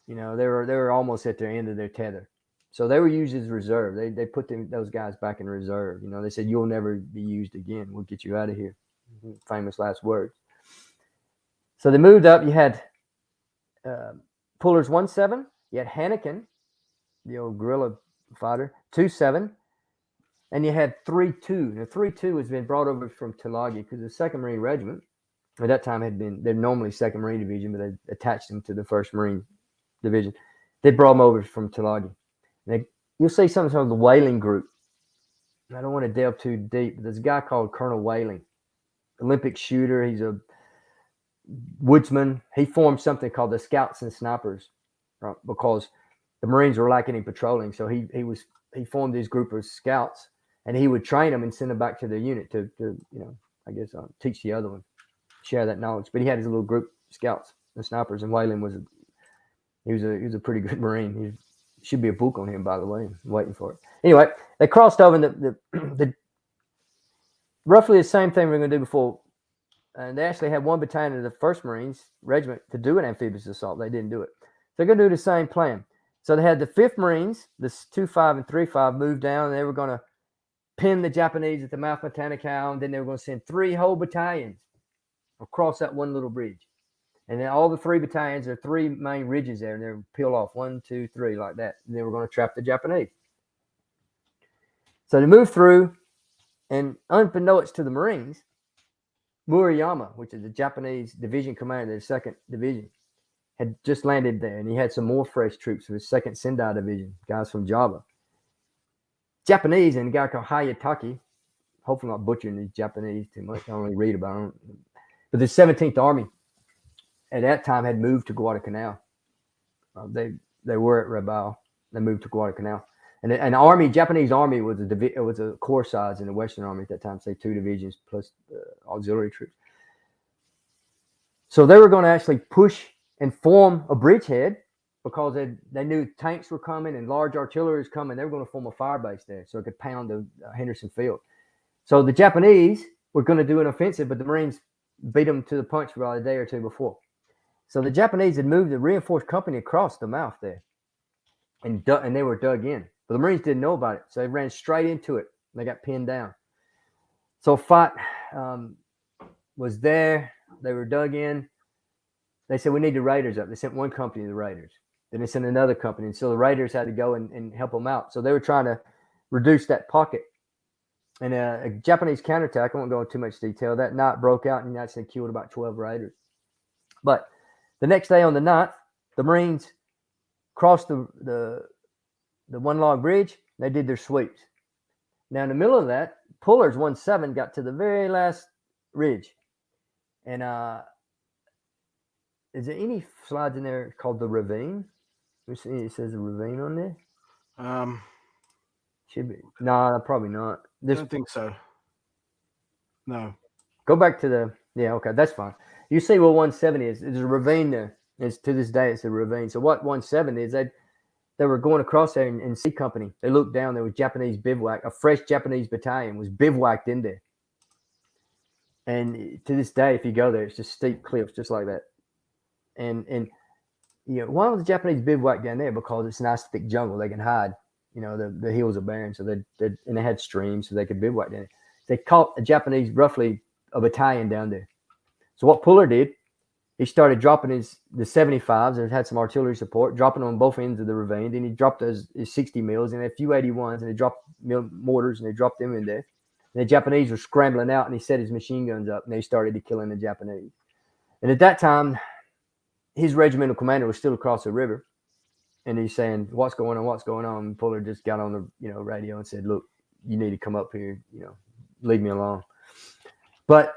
B: You know, they were almost at their end of their tether. So they were used as reserve. They put those guys back in reserve. You know, they said, you'll never be used again. We'll get you out of here. Famous last words. So they moved up. You had Pullers 1-7. You had Hanneken, the old guerrilla fighter, 2-7. And you had 3-2. Now 3-2 has been brought over from Tulagi because the 2nd Marine Regiment at that time they're normally 2nd Marine Division, but they attached them to the 1st Marine Division. They brought them over from Tulagi. You'll see something of the Whaling Group. I don't want to delve too deep, but there's a guy called Colonel Whaling, Olympic shooter. He's a woodsman. He formed something called the Scouts and Snipers, right? Because the Marines were lacking in patrolling. So he formed this group of scouts, and he would train them and send them back to their unit to teach the other one, share that knowledge. But he had his little group, scouts and snipers, and Whaling was a pretty good Marine. Should be a book on him, by the way. I'm waiting for it. Anyway, they crossed over the roughly the same thing we were going to do before. And they actually had 1 battalion of the 1st Marines Regiment to do an amphibious assault. They didn't do it. They're going to do the same plan. So they had the 5th Marines, the 2-5 and 3-5, move down. And they were going to pin the Japanese at the mouth of Matanikau. And then they were going to send 3 whole battalions across that one little bridge. And then all the 3 battalions, there are 3 main ridges there, and they're peel off 1, 2, 3 like that. And they were going to trap the Japanese. So they moved through, and unbeknownst to the Marines, Murayama, which is the Japanese division commander of the 2nd Division, had just landed there, and he had some more fresh troops of his 2nd Sendai Division, guys from Java. Japanese, and a guy called Hayataki, hopefully not butchering these Japanese too much. I don't really read about them. But the 17th Army at that time had moved to Guadalcanal. They were at Rabaul. They moved to Guadalcanal. And an army, Japanese army was a corps size in the Western Army at that time, say 2 divisions plus auxiliary troops. So they were going to actually push and form a bridgehead because they knew tanks were coming and large artillery was coming. They were going to form a fire base there so it could pound the Henderson field. So the Japanese were going to do an offensive, but the Marines beat them to the punch about a day or two before. So the Japanese had moved the reinforced company across the mouth there, and they were dug in. But the Marines didn't know about it, so they ran straight into it. They got pinned down. So fight was there. They were dug in. They said, we need the Raiders up. They sent 1 company to the Raiders. Then they sent another company. And so the Raiders had to go and help them out. So they were trying to reduce that pocket. And a Japanese counterattack, I won't go into too much detail, that night broke out and actually killed about 12 Raiders. But the next day on the 9th, the Marines crossed the 1 log bridge. They did their sweeps. Now, in the middle of that, Pullers 1-7 got to the very last ridge. And is there any slides in there called the ravine? It says a ravine on there. Should be. No, probably not.
A: I don't think so. No.
B: Go back to the. Yeah, okay, that's fine. You see what 170 is. There's a ravine there. It's to this day, it's a ravine. So what 170 is, they were going across there in C Company. They looked down. There was Japanese bivouac. A fresh Japanese battalion was bivouacked in there. And to this day, if you go there, it's just steep cliffs, just like that. And you know, why was the Japanese bivouac down there? Because it's a nice thick jungle. They can hide. You know, the hills are barren, so and they had streams, so they could bivouac down there. They caught a Japanese, roughly a battalion down there. So what Puller did, he started dropping the 75s and had some artillery support, dropping on both ends of the ravine. Then he dropped his 60 mils and a few 81s, and they dropped mortars, and they dropped them in there. And the Japanese were scrambling out, and he set his machine guns up, and they started killing the Japanese. And at that time, his regimental commander was still across the river, and he's saying, "What's going on? What's going on?" And Puller just got on the radio and said, "Look, you need to come up here. Leave me alone." But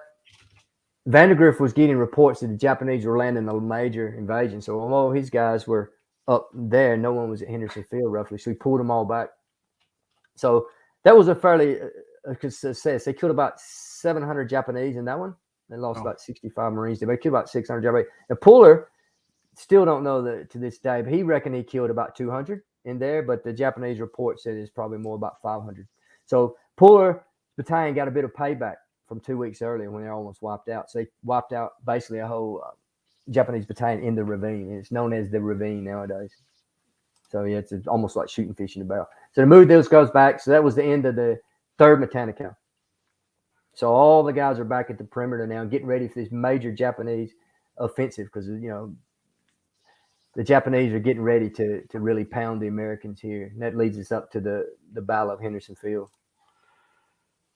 B: Vandergrift was getting reports that the Japanese were landing a major invasion. So although his guys were up there, no one was at Henderson Field, roughly. So he pulled them all back. So that was a fairly success. They killed about 700 Japanese in that one. They lost about 65 Marines. They killed about 600 Japanese. Now, Puller, still don't know to this day, but he reckoned he killed about 200 in there. But the Japanese report said it's probably more about 500. So Puller's battalion got a bit of payback from 2 weeks earlier when they almost wiped out. So they wiped out basically a whole Japanese battalion in the ravine. And it's known as the ravine nowadays. So yeah, it's almost like shooting fish in a barrel. So the mood deals goes back. So that was the end of the 3rd Matanikau. So all the guys are back at the perimeter now, getting ready for this major Japanese offensive, because the Japanese are getting ready to really pound the Americans here. And that leads us up to the Battle of Henderson Field.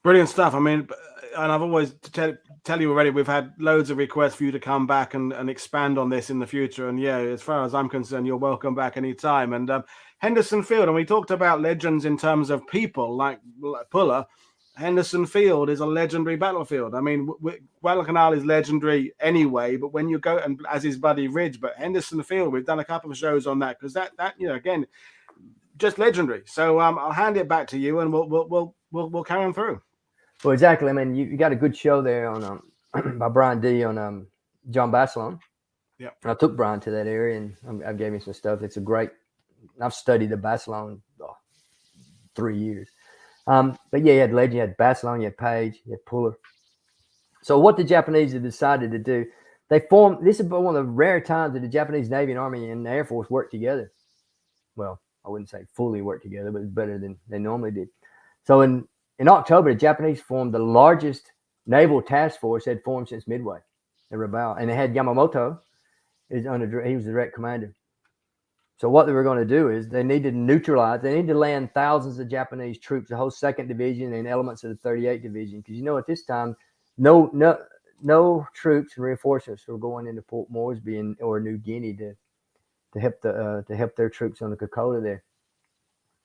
A: Brilliant stuff. I mean, and I've always tell you already, we've had loads of requests for you to come back and expand on this in the future. And yeah, as far as I'm concerned, you're welcome back anytime. And Henderson Field, and we talked about legends in terms of people like Puller. Henderson Field is a legendary battlefield. I mean, Guadalcanal is legendary anyway, but when you go, and as his buddy Ridge, but Henderson Field, we've done a couple of shows on that, because that again, just legendary. So I'll hand it back to you, and we'll carry on through.
B: Well, exactly. I mean, you got a good show there on by Brian D on John Basilone.
A: Yeah,
B: I took Brian to that area, and I gave him some stuff. It's a great. I've studied the Basilone 3 years. But yeah, you had Legend, you had Basilone, you had Page, you had Puller. So what the Japanese had decided to do, they formed. This is one of the rare times that the Japanese Navy and Army and the Air Force worked together. Well, I wouldn't say fully worked together, but it's better than they normally did. So in October, the Japanese formed the largest naval task force they'd formed since Midway in Rabaul. And they had Yamamoto. He was the direct commander. So what they were going to do is they needed to neutralize. They needed to land thousands of Japanese troops, the whole 2nd Division and elements of the 38th Division. Because, at this time, no troops and reinforcements were going into Port Moresby or New Guinea to help their troops on the Kokoda there.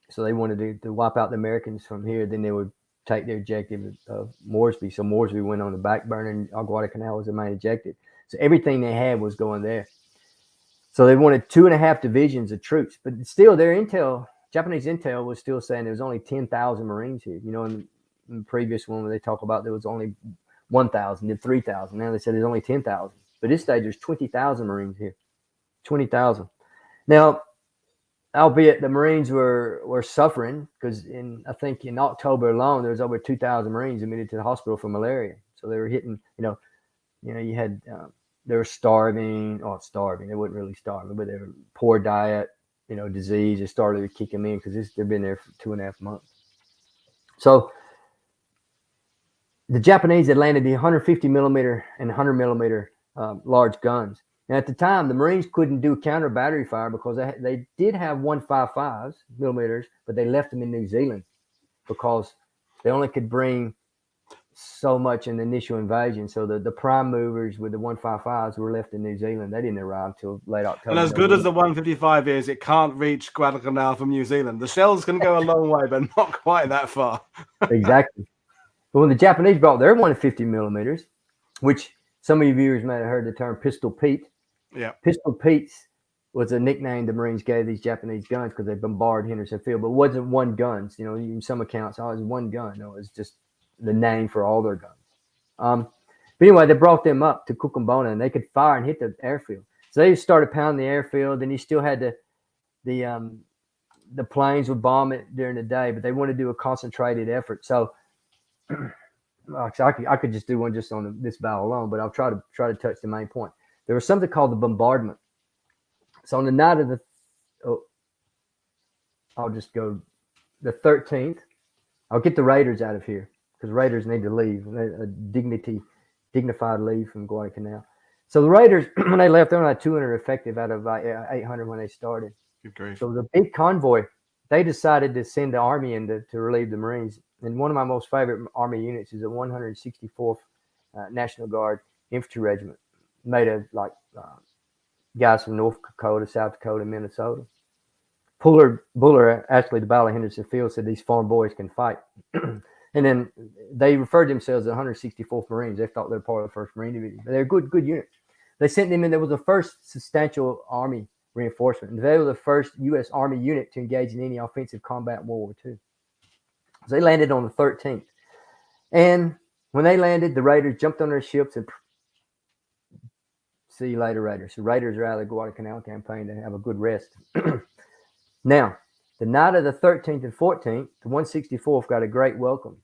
B: So they wanted to wipe out the Americans from here. Then they would take their objective of Moresby. So Moresby went on the back burner, and Guadalcanal was the main objective. So everything they had was going there. So they wanted 2.5 divisions of troops, but still their Japanese intel was still saying there was only 10,000 Marines here. In the previous one where they talk about there was only 1,000, then 3,000. Now they said there's only 10,000. But this stage there's 20,000 Marines here, 20,000. Now, albeit the Marines were suffering, because I think in October alone there was over 2,000 Marines admitted to the hospital for malaria. So they were hitting, you had. They were starving. They weren't really starving, but they were poor diet, disease. It started to kick them in because they've been there for 2.5 months. So the Japanese had landed the 150 millimeter and 100 millimeter large guns. And at the time, the Marines couldn't do counter battery fire because they did have 155 millimeters, but they left them in New Zealand because they only could bring so much in the initial invasion. So the prime movers with the 155s were left in New Zealand. They didn't arrive till late October.
A: And as good as the 155 is, it can't reach Guadalcanal from New Zealand. The shells can go a long way, but not quite that far.
B: Exactly. But when the Japanese brought their 150 millimeters, which some of you viewers may have heard the term Pistol Pete.
A: Yeah.
B: Pistol Pete's was a nickname the Marines gave these Japanese guns because they bombarded Henderson Field, but it wasn't one guns. In some accounts, it was one gun. No, it was just the name for all their guns. But anyway, they brought them up to Kukumbona, and they could fire and hit the airfield. So they started pounding the airfield, and you still had the the planes would bomb it during the day, but they want to do a concentrated effort. So I could just do one just on this battle alone, but I'll try to touch the main point. There was something called the bombardment. So on the night of I'll just go the 13th. I'll get the Raiders out of here because Raiders need to leave. A dignified leave from Guadalcanal. So the Raiders, when they left, they only had 200 effective out of 800 when they started.
A: Good grief.
B: So the big convoy, they decided to send the Army in to relieve the Marines. And one of my most favorite Army units is the 164th National Guard Infantry Regiment, made of guys from North Dakota, South Dakota, Minnesota. Buller, actually, the Battle of Henderson Field, said these farm boys can fight. And then they referred to themselves as 164th Marines. They thought they were part of the 1st Marine Division. But they're a good units. They sent them in. There was the first substantial Army reinforcement. They were the first U.S. Army unit to engage in any offensive combat in World War II. So they landed on the 13th. And when they landed, the Raiders jumped on their ships and see you later, Raiders. So Raiders are out of the Guadalcanal campaign to have a good rest. Now, the night of the 13th and 14th, the 164th got a great welcome.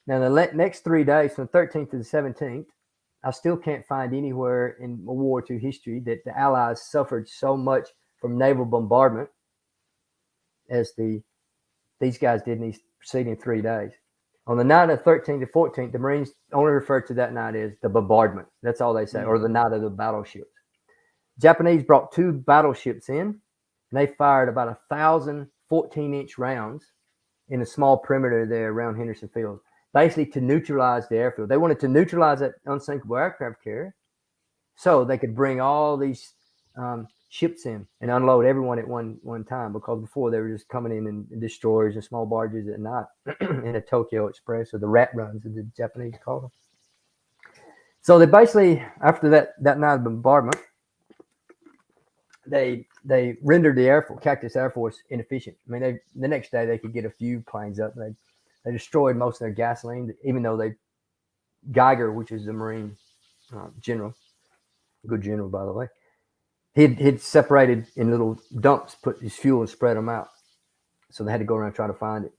B: Now, the next 3 days, from the 13th to the 17th, I still can't find anywhere in World War II history that the Allies suffered so much from naval bombardment as these guys did in these preceding 3 days. On the night of the 13th to 14th, the Marines only refer to that night as the bombardment. That's all they say, or the night of the battleships. Japanese brought 2 battleships in. And they fired about 1,000 14-inch rounds in a small perimeter there around Henderson Field, basically to neutralize the airfield. They wanted to neutralize that unsinkable aircraft carrier so they could bring all these ships in and unload everyone at one time, because before they were just coming in destroyers and small barges at night in a Tokyo Express, or the rat runs, as the Japanese call them. So they basically, after that night of bombardment, they rendered the Cactus Air Force inefficient. I mean, the next day they could get a few planes up. They destroyed most of their gasoline, even though Geiger, which is the Marine general, good general, by the way, he'd separated in little dumps, put his fuel and spread them out. So they had to go around and try to find it.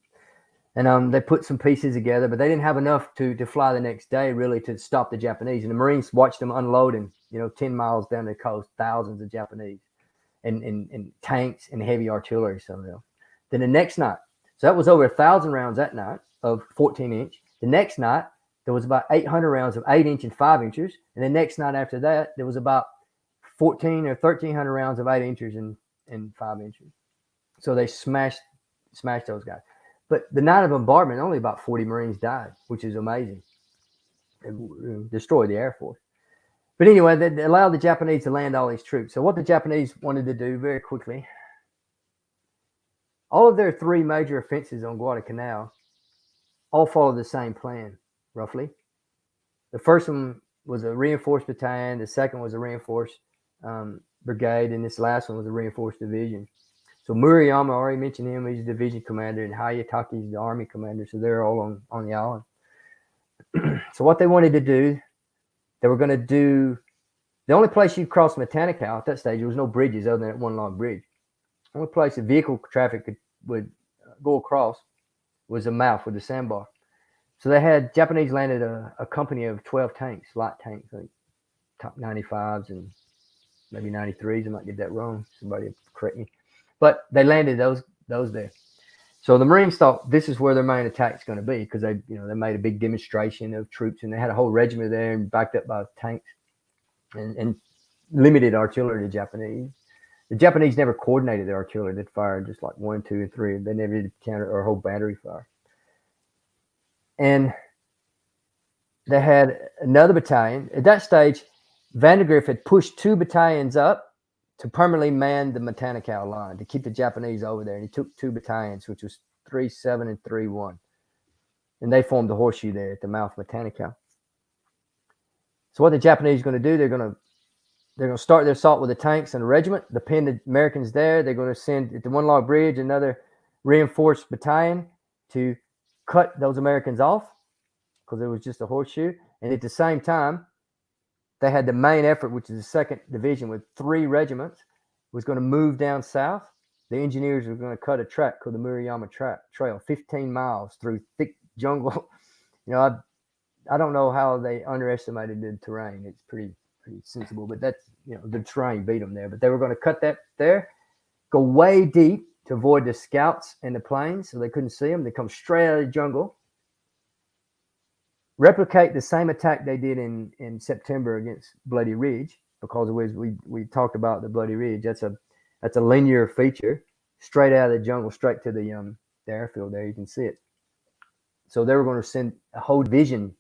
B: And they put some pieces together, but they didn't have enough to fly the next day, really, to stop the Japanese. And the Marines watched them unloading, 10 miles down the coast, thousands of Japanese. And tanks and heavy artillery. So then the next night, so that was over 1,000 rounds that night of 14-inch. The next night, there was about 800 rounds of 8-inch and 5-inchers. And the next night after that, there was about 1,400 or 1,300 rounds of 8-inchers and 5-inchers. So they smashed those guys. But the night of bombardment, only about 40 Marines died, which is amazing. It destroyed the Air Force. But anyway, they allowed the Japanese to land all these troops. So what the Japanese wanted to do very quickly, all of their 3 major offenses on Guadalcanal all followed the same plan, roughly. The first one was a reinforced battalion. The second was a reinforced brigade. And this last one was a reinforced division. So Murayama, I already mentioned him, he's a division commander, and Hayataki is the army commander. So they're all on the island. So what they wanted to do, they were going to do, the only place you cross Matanikau at that stage, there was no bridges other than that one long bridge. The only place the vehicle traffic would go across was the mouth with the sandbar. So they had, Japanese landed a company of 12 tanks, light tanks, like Top 95s and maybe 93s. I might get that wrong. Somebody correct me. But they landed those there. So the Marines thought this is where their main attack is going to be, because they made a big demonstration of troops, and they had a whole regiment there and backed up by tanks and limited artillery to Japanese. The Japanese never coordinated their artillery. They'd fire just like 1, 2, and 3. They never did counter or whole battery fire. And they had another battalion. At that stage, Vandergrift had pushed 2 battalions up to permanently man the Matanikau line, to keep the Japanese over there. And he took 2 battalions, which was 3-7 and 3-1. And they formed the horseshoe there at the mouth of Matanikau. So what the Japanese are going to do, they're going to start their assault with the tanks and the regiment, the pin the Americans there. They're going to send at the one log bridge another reinforced battalion to cut those Americans off, because it was just a horseshoe. And at the same time, they had the main effort, which is the 2nd Division with 3 regiments, was going to move down south. the engineers were going to cut a track called the Murayama Trail, 15 miles through thick jungle. I don't know how they underestimated the terrain. It's pretty sensible, but that's, the terrain beat them there. But they were going to cut that there, go way deep to avoid the scouts and the planes, so they couldn't see them. They come straight out of the jungle, replicate the same attack they did in September against Bloody Ridge, because we talked about the Bloody Ridge. That's a linear feature, straight out of the jungle, straight to the airfield there. You can see it. So they were going to send a whole division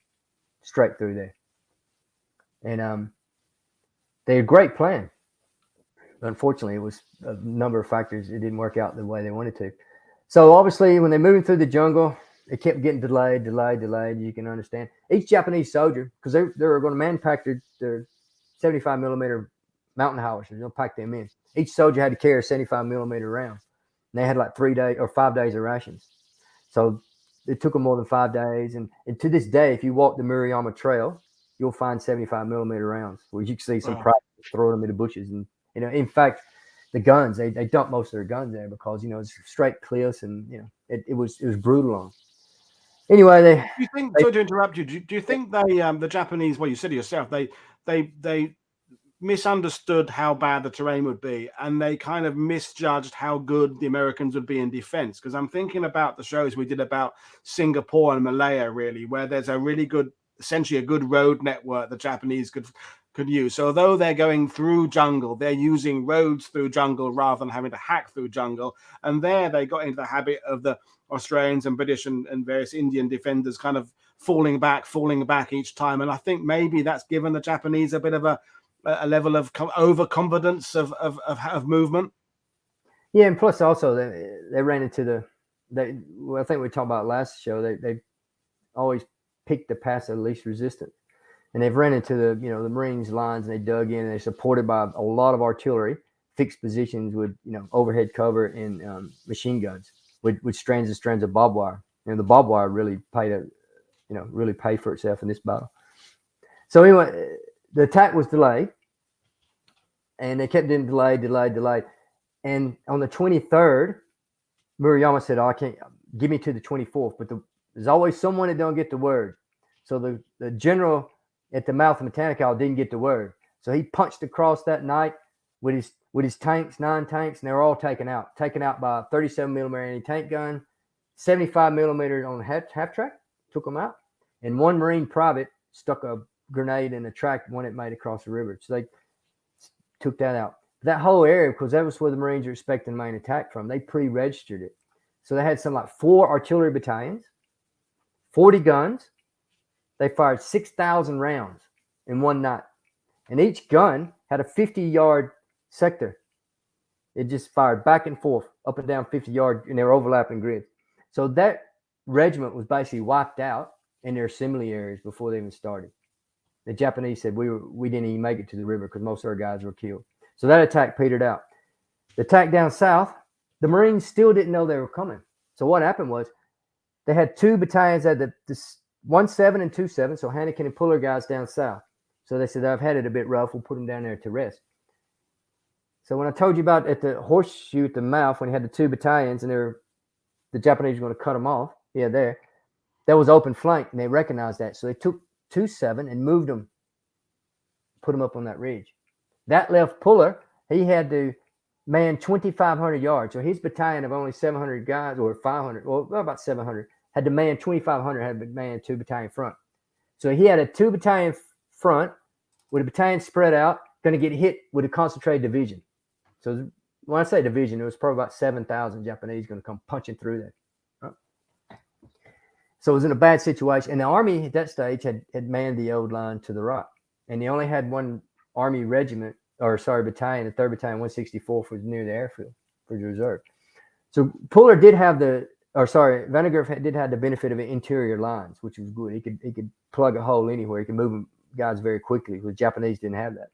B: straight through there. And they had a great plan. Unfortunately, it was a number of factors. It didn't work out the way they wanted to. So obviously, when they're moving through the jungle, it kept getting delayed. You can understand. Each Japanese soldier, because they were going to manufacture their 75 millimeter mountain howitzers, they'll pack them in. Each soldier had to carry 75 millimeter rounds. And they had like 3 days or 5 days of rations. So it took them more than 5 days. And to this day, if you walk the Murayama Trail, you'll find 75 millimeter rounds, where you can see some private throwing them in the bushes. And, in fact, the guns, they dumped most of their guns there because, it's straight cliffs, and, it was brutal on them. Anyway,
A: do you think, sorry to interrupt you, do you think the Japanese, well, you said it yourself, they misunderstood how bad the terrain would be, and they kind of misjudged how good the Americans would be in defense? Because I'm thinking about the shows we did about Singapore and Malaya, really, where there's a really good, essentially a good road network the Japanese could use. So although they're going through jungle, they're using roads through jungle rather than having to hack through jungle. And there they got into the habit of the Australians and British and various Indian defenders kind of falling back each time. And I think maybe that's given the Japanese a bit of a level of overconfidence of movement.
B: Yeah, and plus also they ran into I think we talked about last show. They always picked the path of least resistance, and they've ran into the Marines lines, and they dug in, and they're supported by a lot of artillery, fixed positions with overhead cover and machine guns with strands and strands of barbed wire. The barbed wire really paid for itself in this battle. So anyway, the attack was delayed, and they kept getting delayed. And on the 23rd, Murayama said, "I can't, give me to the 24th." But there's always someone that don't get the word. So the general at the mouth of Matanikau didn't get the word. So he punched across that night with his tanks, 9 tanks, and they were all taken out by a 37 millimeter anti-tank gun, 75 millimeter on the half track, took them out. And one Marine private stuck a grenade in the track when it made across the river. So they took that out. That whole area, because that was where the Marines were expecting the main attack from, they pre-registered it. So they had something like 4 artillery battalions, 40 guns. They fired 6,000 rounds in one night. And each gun had a 50-yard sector. It just fired back and forth, up and down 50 yards, and they were overlapping grids. So that regiment was basically wiped out in their assembly areas before they even started. The Japanese said we didn't even make it to the river because most of our guys were killed. So that attack petered out. The attack down south, the Marines still didn't know they were coming. So what happened was they had 2 battalions at the 1-7 and 2-7, so Hannikin and Puller guys down south. So they said, "I've had it a bit rough. We'll put them down there to rest." So when I told you about at the horseshoe at the mouth, when you had the 2 battalions and the Japanese were going to cut them off, there was open flank, and they recognized that. So they took 2-7 and moved them, put them up on that ridge. That left Puller. He had to man 2,500 yards. So his battalion of only 700 guys, or 500, well, about 700, had to man 2,500, had to man 2 battalion front. So he had a 2 battalion front with a battalion spread out, going to get hit with a concentrated division. So when I say division, it was probably about 7,000 Japanese going to come punching through there. Right? So it was in a bad situation. And the Army at that stage had manned the old line to the right. And they only had one Army regiment, battalion, the 3rd Battalion, 164th, was near the airfield for the reserve. So Puller did have Vannegarf did have the benefit of interior lines, which was good. He could plug a hole anywhere. He could move guys very quickly. The Japanese didn't have that.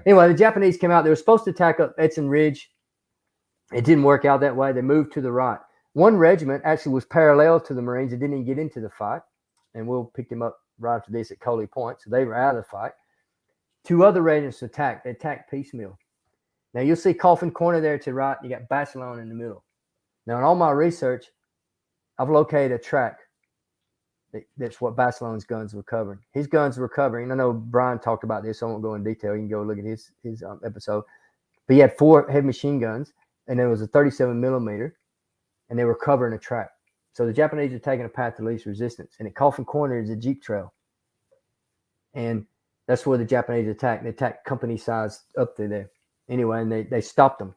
B: Anyway, the Japanese came out. They were supposed to attack up Edson Ridge. It didn't work out that way. They moved to the right. One regiment actually was parallel to the Marines. It didn't even get into the fight. And we'll pick them up right after this at Coley Point. So they were out of the fight. 2 other regiments attacked. They attacked piecemeal. Now you'll see Coffin Corner there to the right. You got Barcelona in the middle. Now in all my research, I've located a track. That's what Barcelona's guns were covering. His guns were covering. I know Brian talked about this, so I won't go in detail. You can go look at his episode. But he had 4 heavy machine guns, and there was a 37 millimeter, and they were covering a track. So the Japanese are taking a path of least resistance. And at Coffin Corner is a Jeep trail. And that's where the Japanese attacked. They attacked company size up through there. Anyway, and they stopped them.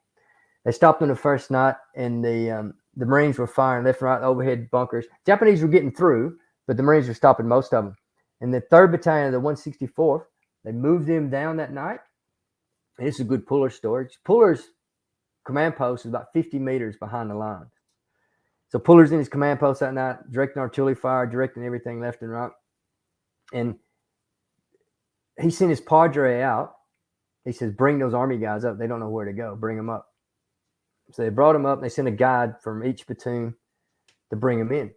B: They stopped them the first night, and the Marines were firing left and right, overhead bunkers. Japanese were getting through, but the Marines were stopping most of them. And the 3rd Battalion of the 164th, they moved them down that night. And this is a good Puller story. Puller's command post is about 50 meters behind the line. So Puller's in his command post that night, directing artillery fire, directing everything left and right. And he sent his Padre out. He says, bring those Army guys up. They don't know where to go. Bring them up. So they brought him up. And they sent a guide from each platoon to bring him in.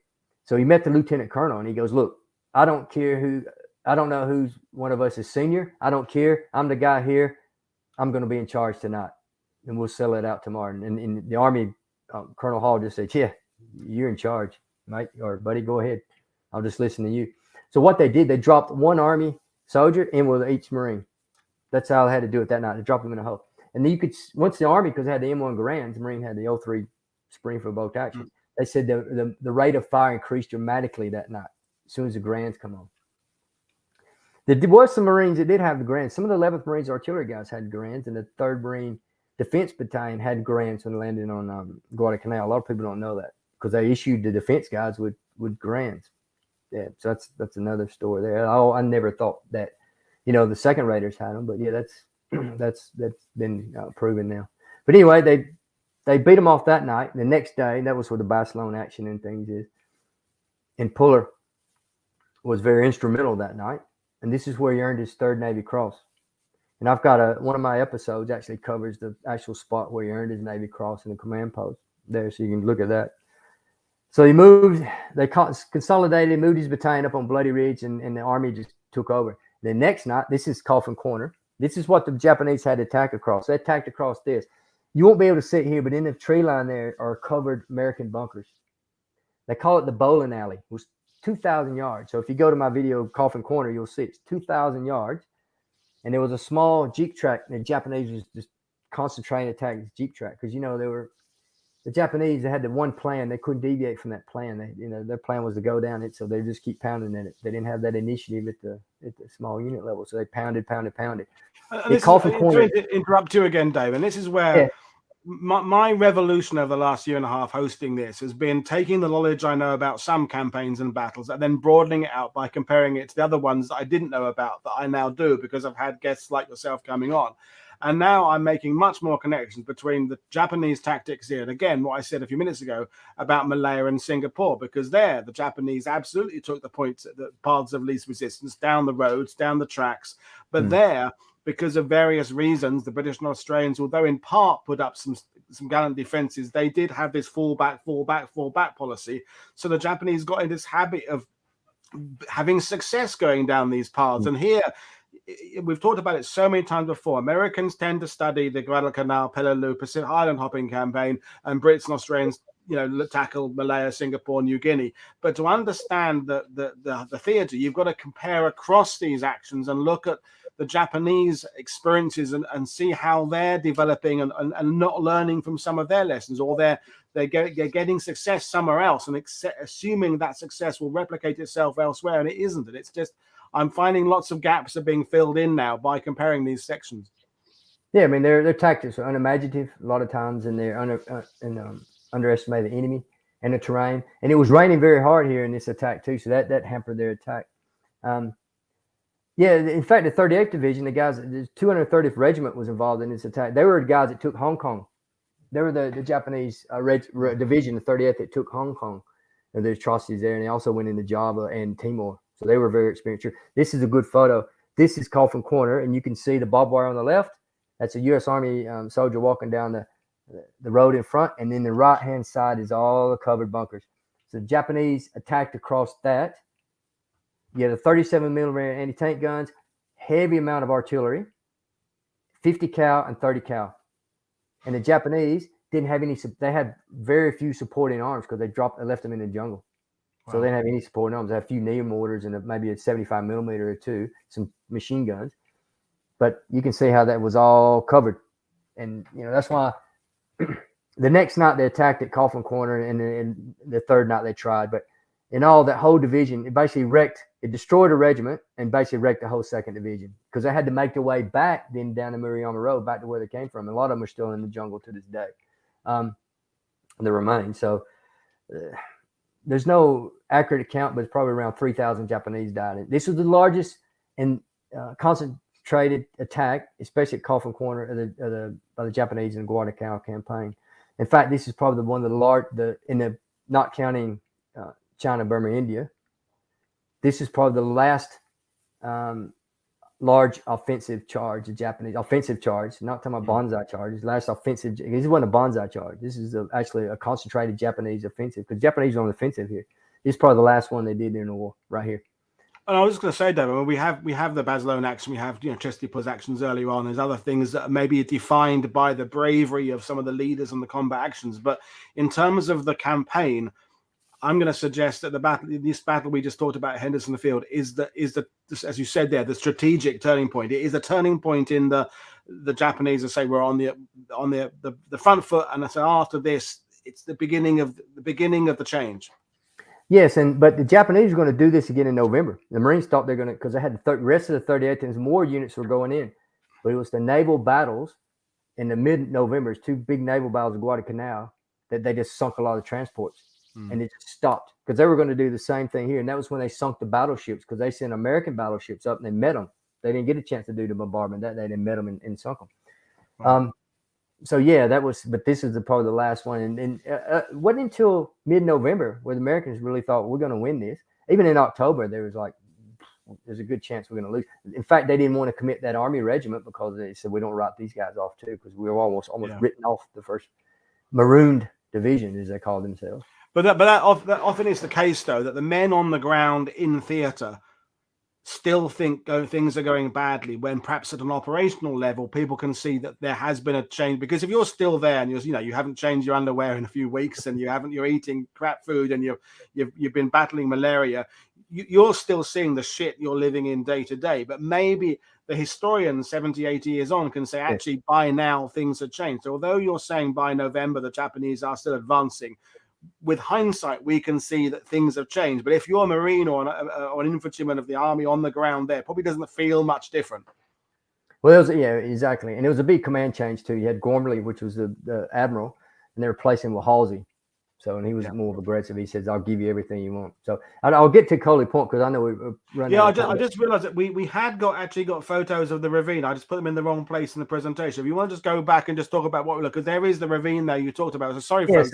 B: So he met the lieutenant colonel, and he goes, look, I don't know who's one of us is senior. I don't care. I'm the guy here. I'm going to be in charge tonight, and we'll sell it out tomorrow. And the Army, Colonel Hall just said, yeah, you're in charge, mate, or buddy, go ahead. I'll just listen to you. So what they did, they dropped 1 Army soldier in with each Marine. That's how they had to do it that night. They dropped them in a hole. And then you could, once the Army, because they had the M1 Garands, the Marine had the 03 Springfield bolt action. They said the rate of fire increased dramatically that night as soon as the Grands come on. There was some Marines that did have the Grands. Some of the 11th Marines artillery guys had Grands, and the 3rd Marine Defense Battalion had Grands when they landed on Guadalcanal. A lot of people don't know that because they issued the defense guys with Grands. Yeah, so that's another story there. I never thought that, the second Raiders had them, but yeah, that's been proven now. But anyway, they beat them off that night. The next day, that was where the Barcelona action and things is. And Puller was very instrumental that night. And this is where he earned his 3rd Navy Cross. And I've got one of my episodes actually covers the actual spot where he earned his Navy Cross in the command post there. So you can look at that. So they consolidated, moved his battalion up on Bloody Ridge, and the Army just took over. The next night, this is Coffin Corner. This is what the Japanese had to attack across. They attacked across this. You won't be able to see it here, but in the tree line there are covered American bunkers. They call it the bowling alley. It was 2,000 yards. So if you go to my video, Coffin Corner, you'll see it's 2,000 yards. And there was a small Jeep track. And the Japanese was just concentrating attacking this Jeep track because, the Japanese, they had the one plan. They couldn't deviate from that plan. Their plan was to go down it, so they just keep pounding at it. They didn't have that initiative at the small unit level, so they pounded.
A: To interrupt you again, Dave, and this is where my revolution over the last year and a half hosting this has been taking the knowledge I know about some campaigns and battles and then broadening it out by comparing it to the other ones that I didn't know about that I now do because I've had guests like yourself coming on. And now I'm making much more connections between the Japanese tactics here. And again, what I said a few minutes ago about Malaya and Singapore, because there, the Japanese absolutely took the paths of least resistance, down the roads, down the tracks. But there, because of various reasons, the British and Australians, although in part put up some gallant defenses, they did have this fall back policy. So the Japanese got in this habit of having success going down these paths. And here, we've talked about it so many times before. Americans tend to study the Guadalcanal, Peleliu, Pacific Island hopping campaign, and Brits and Australians, tackle Malaya, Singapore, New Guinea. But to understand the theatre, you've got to compare across these actions and look at the Japanese experiences and see how they're developing and not learning from some of their lessons, or they're getting success somewhere else and assuming that success will replicate itself elsewhere, and it isn't. And it's just, I'm finding lots of gaps are being filled in now by comparing these sections.
B: Yeah, I mean, their tactics are unimaginative a lot of times, and they underestimate the enemy and the terrain. And it was raining very hard here in this attack too, so that hampered their attack. Yeah, in fact, the 38th Division, the 230th Regiment was involved in this attack. They were the guys that took Hong Kong. They were the Japanese division, the 38th, that took Hong Kong. And there's atrocities there, and they also went into Java and Timor. So they were very experienced. This is a good photo. This is Coffin Corner, and you can see the barbed wire on the left. That's a U.S. Army soldier walking down the road in front, and then the right-hand side is all the covered bunkers. So the Japanese attacked across that. You have the 37 millimeter anti-tank guns, heavy amount of artillery, 50 cal and 30 cal. And the Japanese didn't have any. They had very few supporting arms because they left them in the jungle. Wow. So they didn't have any supporting arms. They had a few needle mortars and maybe a 75 millimeter or two, some machine guns. But you can see how that was all covered. And, that's why the next night they attacked at Coffin Corner, and the third night they tried. But in all, that whole division, it basically wrecked. It destroyed a regiment and basically wrecked the whole 2nd Division because they had to make their way back then down the Murayama Road, back to where they came from. And a lot of them are still in the jungle to this day. The remains. So there's no accurate account, but it's probably around 3,000 Japanese died. This was the largest and concentrated attack, especially at Coffin Corner by the Japanese in the Guadalcanal campaign. In fact, this is probably one of not counting China, Burma, India. This is probably the last large offensive charge, the Japanese offensive charge, not talking about bonsai charge. Last offensive, this wasn't a bonsai charge. This is actually a concentrated Japanese offensive because Japanese are on the offensive here. This is probably the last one they did during the war right here.
A: And I was just going to say, David, we have the Basilone action, we have Chesty Pull's actions earlier on. There's other things that maybe are defined by the bravery of some of the leaders and the combat actions. But in terms of the campaign, I'm going to suggest that this battle we just talked about, Henderson Field, is the as you said there, the strategic turning point. It is a turning point in the Japanese, as say, we're on the front foot, and I say after this, it's the beginning of the change.
B: Yes, but the Japanese are going to do this again in November. The Marines thought they're going to, because they had the rest of the 38th and more units were going in, but it was the naval battles in the mid-November. Two big naval battles in Guadalcanal that they just sunk a lot of transports. And it just stopped because they were going to do the same thing here. And that was when they sunk the battleships because they sent American battleships up and they met them. They didn't get a chance to do the bombardment that day. They met them and sunk them. Wow. So, yeah, but this is probably the last one. And it wasn't until mid-November where the Americans really thought we're going to win this. Even in October, there was like, there's a good chance we're going to lose. In fact, they didn't want to commit that Army regiment because they said we don't write these guys off too because we were almost written off the first marooned division, as they call themselves.
A: But that often is the case, though, that the men on the ground in theatre still think things are going badly when perhaps at an operational level people can see that there has been a change. Because if you're still there and you haven't changed your underwear in a few weeks and you're eating crap food and you've been battling malaria, you're still seeing the shit you're living in day to day. But maybe the historian 70, 80 years on can say, actually, by now things have changed. So although you're saying by November the Japanese are still advancing, with hindsight, we can see that things have changed. But if you're a Marine or an infantryman of the Army on the ground there, probably doesn't feel much different.
B: Well, exactly. And it was a big command change, too. You had Gormley, which was the admiral, and they replaced him with Halsey. So, and he was more aggressive. He says, I'll give you everything you want. So, I'll get to Coley Point because I know we're running out of time.
A: I just realized that we had got photos of the ravine. I just put them in the wrong place in the presentation. If you want to just go back and just talk about what we look, because there is the ravine there you talked about. So sorry, folks.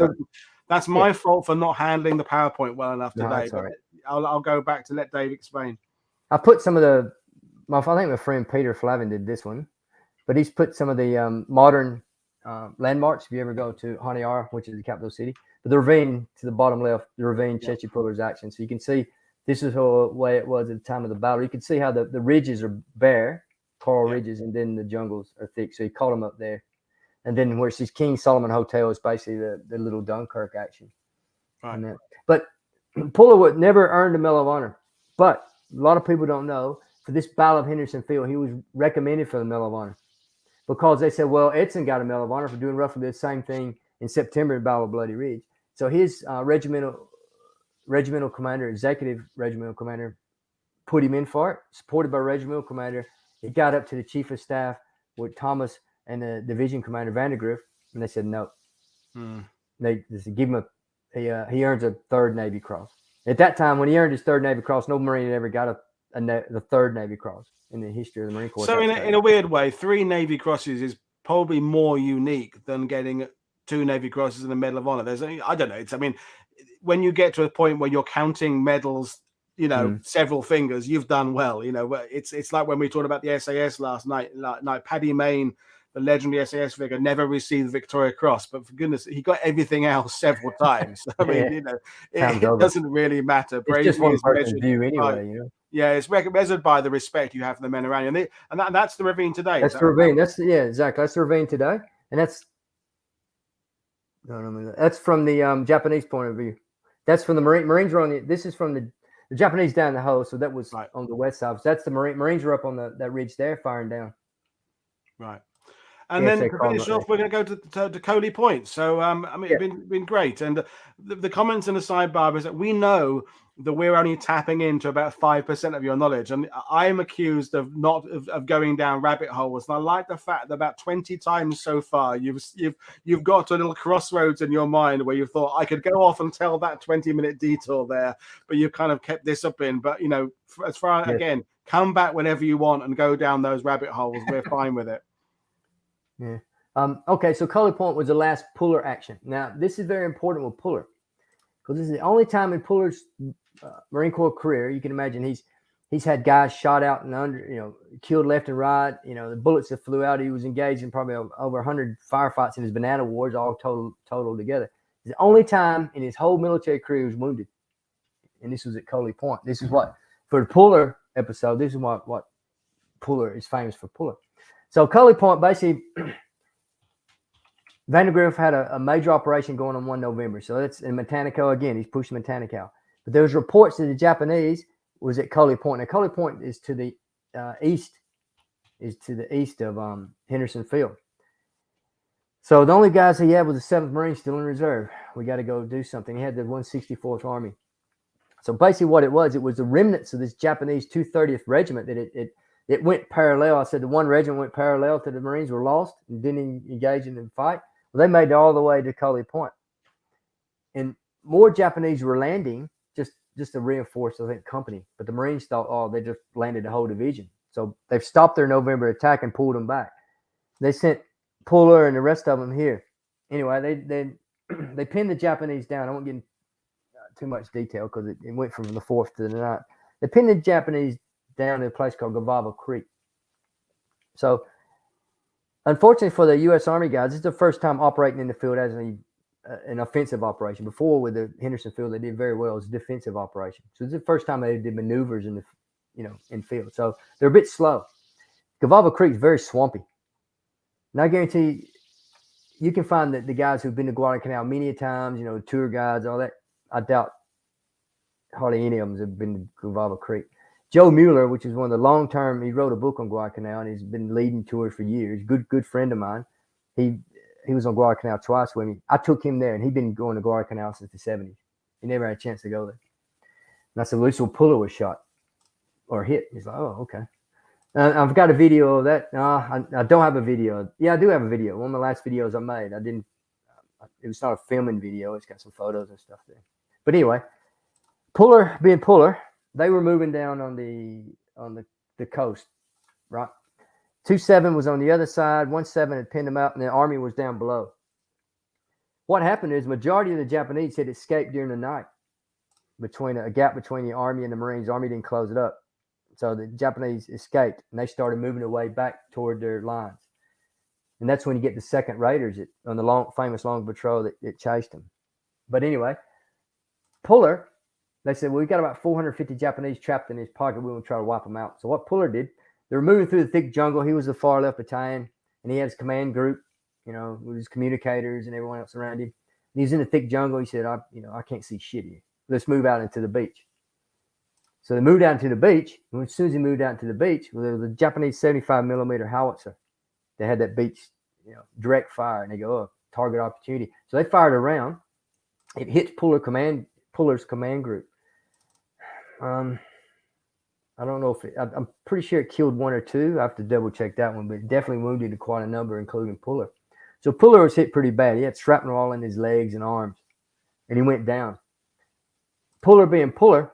A: That's my fault for not handling the PowerPoint well enough today.
B: No, right.
A: I'll go back to let Dave explain.
B: I put some of I think my friend Peter Flavin did this one, but he's put some of the modern landmarks. If you ever go to Honiara, which is the capital city, but the ravine to the bottom left, the ravine Chesty Puller's action. So you can see this is the way it was at the time of the battle. You can see how the ridges are bare, coral ridges, and then the jungles are thick. So he caught them up there. And then where it says King Solomon Hotel is basically the little Dunkirk action. Right. But Puller never earned the Medal of Honor. But a lot of people don't know, for this Battle of Henderson Field, he was recommended for the Medal of Honor. Because they said, well, Edson got a Medal of Honor for doing roughly the same thing in September at Battle of Bloody Ridge. So his regimental commander, executive regimental commander, put him in for it, supported by regimental commander. It got up to the chief of staff with Thomas and the division commander Vandergrift, and they said no. They said give him he earns a third Navy Cross. At that time, when he earned his third Navy Cross, no Marine had ever got the third Navy Cross in the history of the Marine Corps.
A: So in a weird way, 3 Navy Crosses is probably more unique than getting 2 Navy Crosses and a Medal of Honor. I don't know. When you get to a point where you're counting medals, several fingers, you've done well. It's like when we talked about the SAS last night. Paddy Mayne, the legendary SAS figure, never received the Victoria Cross, but for goodness, he got everything else several times. It doesn't really matter.
B: It's just one person's view anyway.
A: Yeah, it's measured by the respect you have for the men around you, and that's the ravine today.
B: That's the ravine. Exactly. That's the ravine today, and that's No, that's from the Japanese point of view. That's from the Marines are on the. This is from the Japanese down the hole, so that was
A: Right.
B: on the west side. So that's the Marines are up on that ridge there, firing down.
A: Right. And
B: Yes,
A: then to finish off, we're going to go to Coley Point. So, I mean,
B: Yeah.
A: it's been great. And the comments in the sidebar is that we know that we're only tapping into about 5% of your knowledge. And I'm accused of not of going down rabbit holes. And I like the fact that about 20 times so far, you've got to a little crossroads in your mind where you thought I could go off and tell that 20-minute detour there, but you've kind of kept this up in. But, you know, as far again, come back whenever you want and go down those rabbit holes. We're fine with it.
B: Yeah. Okay, so Coley Point was the last puller action. Now, this is very important with puller because this is the only time in Puller's Marine Corps career you can imagine he's had guys shot out and under, killed left and right. The bullets that flew out. He was engaged in probably over 100 firefights in his banana wars, all total together. It's the only time in his whole military career he was wounded, and this was at Coley Point. This is what for the puller episode. This is what Puller is famous for. Puller. So Coley Point, basically, Vandergrift had a major operation going on 1 November. So that's in Matanikau again. He's pushing Matanikau. But there was reports that the Japanese was at Coley Point. Now, Coley Point is to the east of Henderson Field. So the only guys he had was the 7th Marine still in reserve. We got to go do something. He had the 164th Army. So basically what it was the remnants of this Japanese 230th Regiment that it went parallel. I said the one regiment went parallel to the Marines were lost and didn't engage in the fight. Well, they made it all the way to Coley Point. And more Japanese were landing just to reinforce, I think, company. But the Marines thought, they just landed the whole division. So they've stopped their November attack and pulled them back. They sent Puller and the rest of them here. Anyway, they pinned the Japanese down. I won't get into too much detail because it went from the 4th to the 9th. They pinned the Japanese down to a place called Guadalcanal Creek. So, unfortunately for the U.S. Army guys, this is the first time operating in the field as an offensive operation. Before with the Henderson field, they did very well. It was a defensive operation. So this is the first time they did maneuvers in field. So they're a bit slow. Guadalcanal Creek is very swampy. And I guarantee you can find the guys who've been to Guadalcanal many times, tour guides, all that. I doubt hardly any of them have been to Guadalcanal Creek. Joe Mueller, which is one of the long-term, he wrote a book on Guadalcanal and he's been leading tours for years. Good friend of mine. He was on Guadalcanal twice with me. I took him there and he'd been going to Guadalcanal since the 70s. He never had a chance to go there. And I said, well, this little Puller was shot or hit. He's like, oh, okay. I've got a video of that. No, I don't have a video. Yeah, I do have a video. One of the last videos I made. It was not a filming video. It's got some photos and stuff there. But anyway, Puller being Puller, they were moving down on the coast, right? 2-7 was on the other side. 1-7 had pinned them out, and the Army was down below. What happened is majority of the Japanese had escaped during the night between a gap between the Army and the Marines. The Army didn't close it up. So the Japanese escaped, and they started moving away back toward their lines. And that's when you get the second Raiders on the famous long patrol that chased them. But anyway, Puller, they said, well, we got about 450 Japanese trapped in his pocket. We want to try to wipe them out. So what Puller did, they were moving through the thick jungle. He was the far left battalion, and he had his command group, with his communicators and everyone else around him. And he was in the thick jungle. He said, I can't see shit here. Let's move out into the beach. So they moved out into the beach. And as soon as he moved out into the beach, there was a Japanese 75 millimeter howitzer. They had that beach, direct fire, and they go, oh, target opportunity. So they fired around. It hit Puller's command group. I don't know if I'm pretty sure it killed 1 or 2. I have to double check that one, but it definitely wounded quite a number, including Puller. So Puller was hit pretty bad. He had shrapnel all in his legs and arms, and he went down. Puller being Puller,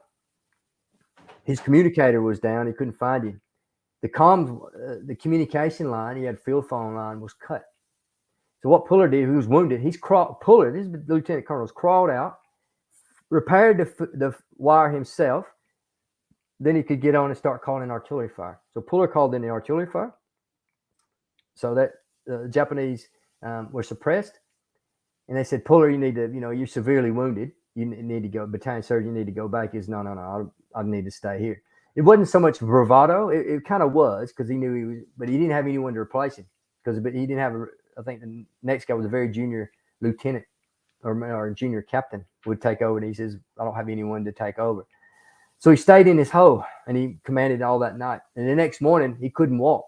B: his communicator was down. He couldn't find him. The communication line, he had field phone line, was cut. So what Puller did, he was wounded. Puller, this is the lieutenant colonel, crawled out, repaired the wire himself. Then he could get on and start calling in artillery fire. So Puller called in the artillery fire. So that the Japanese were suppressed. And they said, Puller, you need to, you're severely wounded. You need to go, battalion surgeon, you need to go back. He said, no, I need to stay here. It wasn't so much bravado. It kind of was because he knew he was, but he didn't have anyone to replace him because he didn't have, I think the next guy was a very junior lieutenant or junior captain would take over. And he says, I don't have anyone to take over. So he stayed in his hole and he commanded all that night. And the next morning he couldn't walk.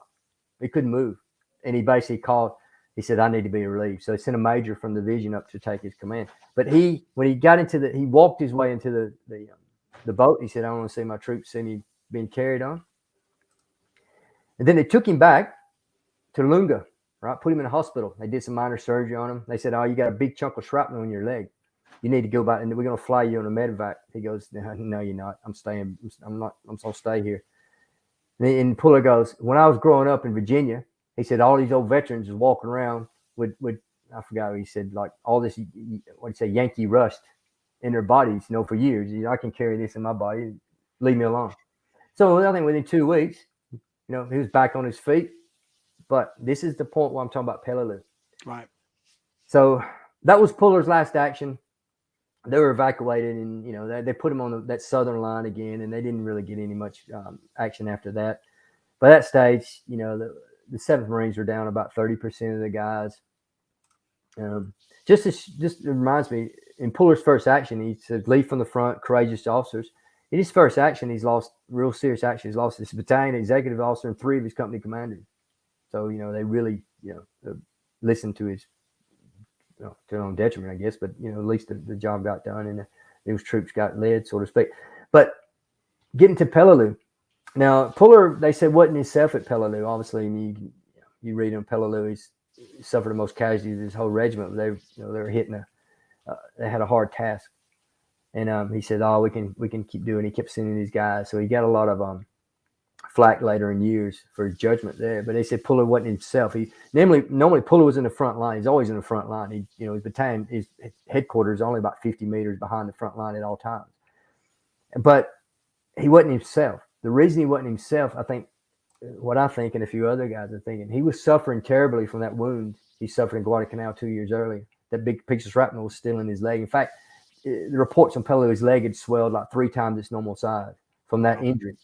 B: He couldn't move. And he basically called, he said, I need to be relieved. So he sent a major from the division up to take his command. But when he got into he walked his way into the boat. He said, I want to see my troops see me being carried on. And then they took him back to Lunga, right? Put him in a hospital. They did some minor surgery on him. They said, oh, you got a big chunk of shrapnel in your leg. You need to go back and we're going to fly you on a medevac. He goes, no, you're not. I'm staying. I'm going to stay here. And Puller goes, when I was growing up in Virginia, he said, all these old veterans was walking around with I forgot what he said, like all this, what he say, Yankee rust in their bodies, for years. I can carry this in my body. Leave me alone. So I think within 2 weeks, he was back on his feet. But this is the point where I'm talking about Peleliu.
A: Right.
B: So that was Puller's last action. They were evacuated, and they put him on that southern line again, and they didn't really get any much action after that. By that stage, the 7th Marines were down about 30% of the guys. Just reminds me, in Puller's first action, he said, lead from the front, courageous officers. In his first action, he's lost real serious action. He's lost his battalion executive officer and 3 of his company commanders. So, they really, listened to his, to their own detriment, I guess. But, at least the job got done and those troops got led, so to speak. But getting to Peleliu. Now, Puller, they said, wasn't himself at Peleliu. Obviously, you read on Peleliu, he suffered the most casualties of his whole regiment. They were hitting they had a hard task. And he said, oh, we can keep doing it. He kept sending these guys. So he got a lot of flack later in years for his judgment there. But they said Puller wasn't himself. Normally Puller was in the front line. He's always in the front line. His battalion, his headquarters is only about 50 meters behind the front line at all times. But he wasn't himself. The reason he wasn't himself, I think, and a few other guys are thinking, he was suffering terribly from that wound he suffered in Guadalcanal 2 years earlier. That big piece of shrapnel was still in his leg. In fact, the reports on Peleliu, his leg had swelled like 3 times its normal size from that injury.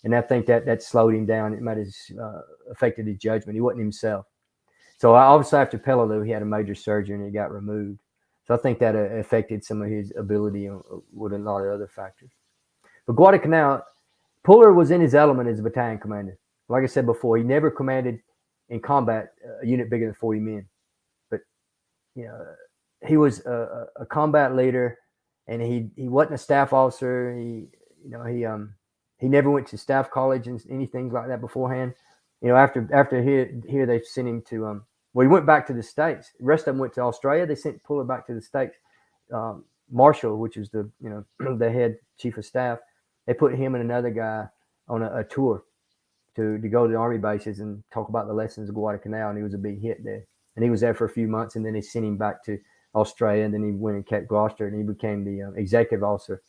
B: And I think that slowed him down. It might have affected his judgment. He wasn't himself. So obviously after Peleliu, he had a major surgery and it got removed. So I think that affected some of his ability with a lot of other factors. But Guadalcanal, Puller was in his element as a battalion commander. Like I said before, he never commanded in combat a unit bigger than 40 men. But, he was a combat leader, and he wasn't a staff officer. He never went to staff college and anything like that beforehand. After here they sent him to he went back to the States. The rest of them went to Australia. They sent Puller back to the States. Marshall, which is the the head chief of staff, they put him and another guy on a tour to go to the army bases and talk about the lessons of Guadalcanal, and he was a big hit there. And he was there for a few months, and then they sent him back to Australia, and then he went and kept Gloucester, and he became the executive officer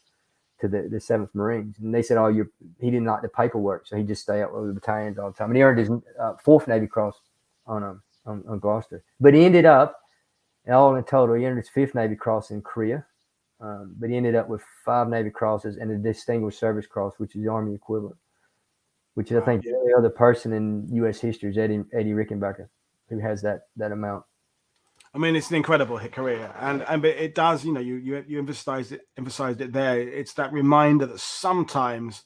B: to the 7th Marines. And they said, he didn't like the paperwork, so he just stayed up with the battalions all the time. And he earned his 4th Navy Cross on Gloucester. But he ended up, all in total, he earned his 5th Navy Cross in Korea. But he ended up with 5 Navy Crosses and a Distinguished Service Cross, which is the Army equivalent, which is, I think, the only other person in U.S. history is Eddie Rickenbacker, who has that amount.
A: I mean, it's an incredible career, and it does. You emphasized it there. It's that reminder that sometimes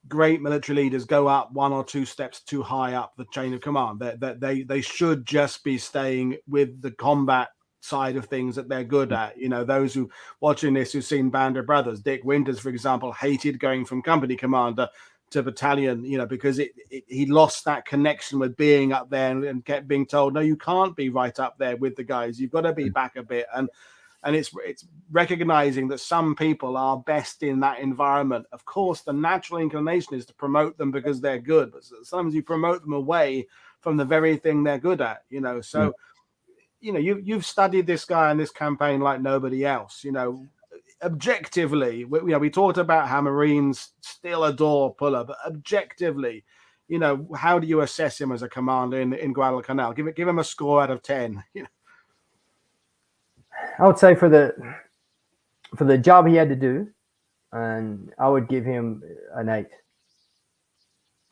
A: great military leaders go up 1 or 2 steps too high up the chain of command. That they should just be staying with the combat side of things that they're good at. Those who watching this who've seen Band of Brothers, Dick Winters, for example, hated going from company commander to battalion, because he lost that connection with being up there and kept being told, no, you can't be right up there with the guys. You've got to be back a bit. And it's recognizing that some people are best in that environment. Of course, the natural inclination is to promote them because they're good, but sometimes you promote them away from the very thing they're good at, So, you've studied this guy and this campaign like nobody else, Objectively, we talked about how Marines still adore Puller, but objectively, how do you assess him as a commander in Guadalcanal? Give him a score out of 10.
B: I would say for the job he had to do, and I would give him an 8,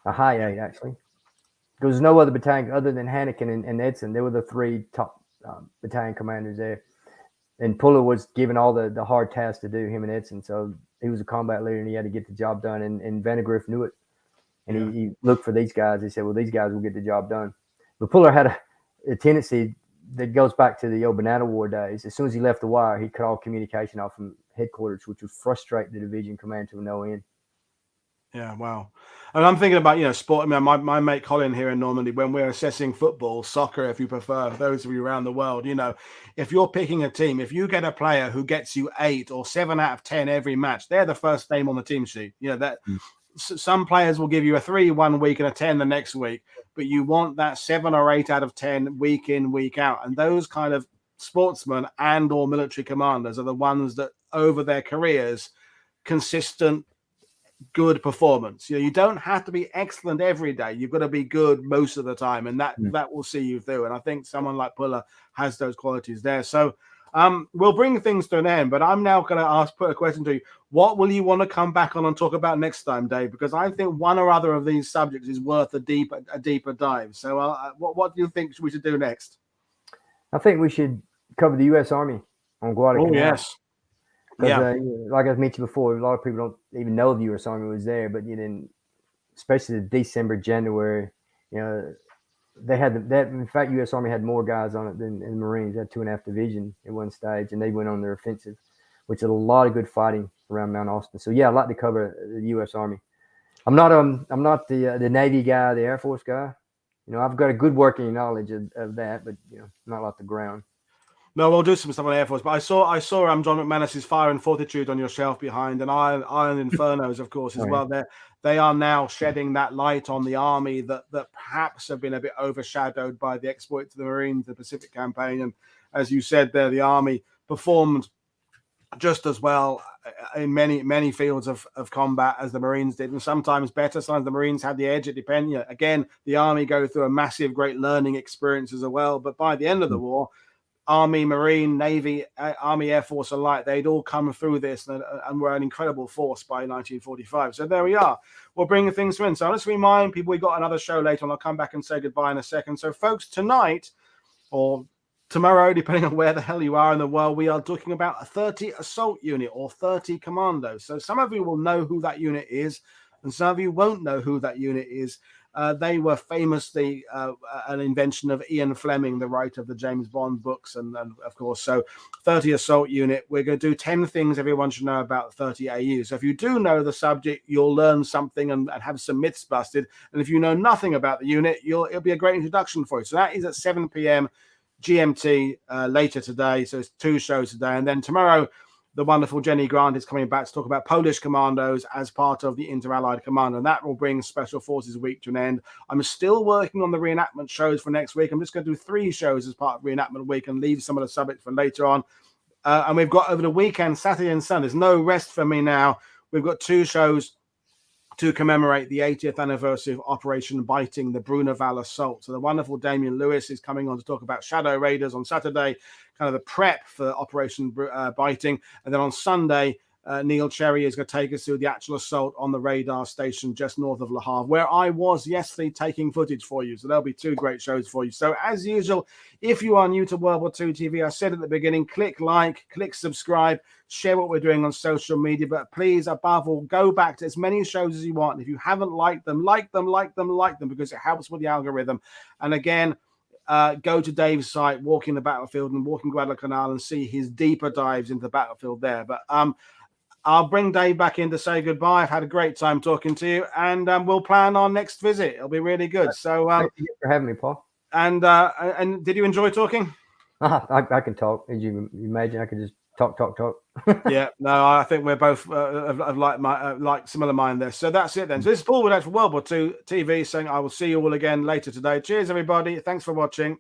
B: a high 8 actually. There was no other battalion other than Hannikin and Edson. They were the 3 top battalion commanders there. and Puller was given all the hard tasks to do, him and Edson. So he was a combat leader, and he had to get the job done. And Vandegrift knew it, and he looked for these guys. He said, "Well, these guys will get the job done." But Puller had a tendency that goes back to the Banana War days. As soon as he left the wire, he cut all communication off from headquarters, which would frustrate the division command to no end.
A: Yeah, wow. And I'm thinking about, sport. I mean, my mate Colin here in Normandy, when we're assessing football, soccer, if you prefer, those of you around the world, if you're picking a team, if you get a player who gets you 8 or 7 out of 10 every match, they're the first name on the team sheet. Some players will give you a 3 1 week and a 10 the next week, but you want that 7 or 8 out of 10 week in, week out. And those kind of sportsmen and or military commanders are the ones that over their careers, consistent, good performance. You don't have to be excellent every day. You've got to be good most of the time, and that will see you through. And I think someone like Puller has those qualities there. So we'll bring things to an end, but I'm now going to put a question to you. What will you want to come back on and talk about next time, Dave? Because I think one or other of these subjects is worth a deeper dive. So what do you think we should do next?
B: I think we should cover the U.S. Army on Guadalcanal.
A: Oh, yes.
B: Yeah. Like I mentioned before, a lot of people don't even know the U.S. Army was there, but especially the December, January, they had that. In fact, U.S. Army had more guys on it than the Marines. They had 2.5 division at one stage, and they went on their offensive, which is a lot of good fighting around Mount Austin. So yeah, I'd like to cover the U.S. Army. I'm not the Navy guy, the Air Force guy. I've got a good working knowledge of that, but not like the ground.
A: No, we'll do some stuff on Air Force. But I saw John McManus's Fire and Fortitude on your shelf behind, and Iron Infernos, of course, as well. They are now shedding that light on the Army that perhaps have been a bit overshadowed by the exploits of the Marines, the Pacific Campaign. And as you said there, the Army performed just as well in many fields of combat as the Marines did, and sometimes better. Sometimes the Marines had the edge. It depends. Again, the Army go through a massive, great learning experience as well. But by the end of the war, Army, Marine, Navy, Army, Air Force alike, they'd all come through this and were an incredible force by 1945. So there we are. We're bringing things to an end. So let's remind people we've got another show later on. I'll come back and say goodbye in a second. So folks, tonight or tomorrow, depending on where the hell you are in the world, we are talking about a 30 assault unit or 30 commandos. So some of you will know who that unit is, and some of you won't know who that unit is. They were famously an invention of Ian Fleming, the writer of the James Bond books, and of course, so 30 assault unit. We're going to do 10 things everyone should know about 30 AU. So if you do know the subject, you'll learn something and have some myths busted. And if you know nothing about the unit, it'll be a great introduction for you. So that is at 7 p.m. GMT later today. So it's 2 shows today, and then tomorrow, the wonderful Jenny Grant is coming back to talk about Polish commandos as part of the Inter-Allied Command, and that will bring Special Forces Week to an end. I'm still working on the reenactment shows for next week. I'm just going to do 3 shows as part of Reenactment Week and leave some of the subjects for later on. And we've got over the weekend, Saturday and Sunday. There's no rest for me now. We've got 2 shows to commemorate the 80th anniversary of Operation Biting, the Bruneval Assault. So the wonderful Damien Lewis is coming on to talk about Shadow Raiders on Saturday, kind of the prep for Operation Biting. And then on Sunday, Neil Cherry is going to take us through the actual assault on the radar station just north of Le Havre, where I was yesterday taking footage for you. So there'll be 2 great shows for you. So as usual, if you are new to World War II TV, I said at the beginning, click like, click subscribe, share what we're doing on social media. But please, above all, go back to as many shows as you want. If you haven't liked them, like them, because it helps with the algorithm. And again, go to Dave's site, Walking the Battlefield and Walking Guadalcanal, and see his deeper dives into the battlefield there. But I'll bring Dave back in to say goodbye. I've had a great time talking to you, and we'll plan our next visit. It'll be really good. So
B: thank you for having me, Paul.
A: And did you enjoy talking?
B: I can talk. As you imagine, I can just talk.
A: Yeah, no, I think we're both of like similar mind there. So that's it then. So this is Paul Woodadge for World War II TV saying I will see you all again later today. Cheers, everybody. Thanks for watching.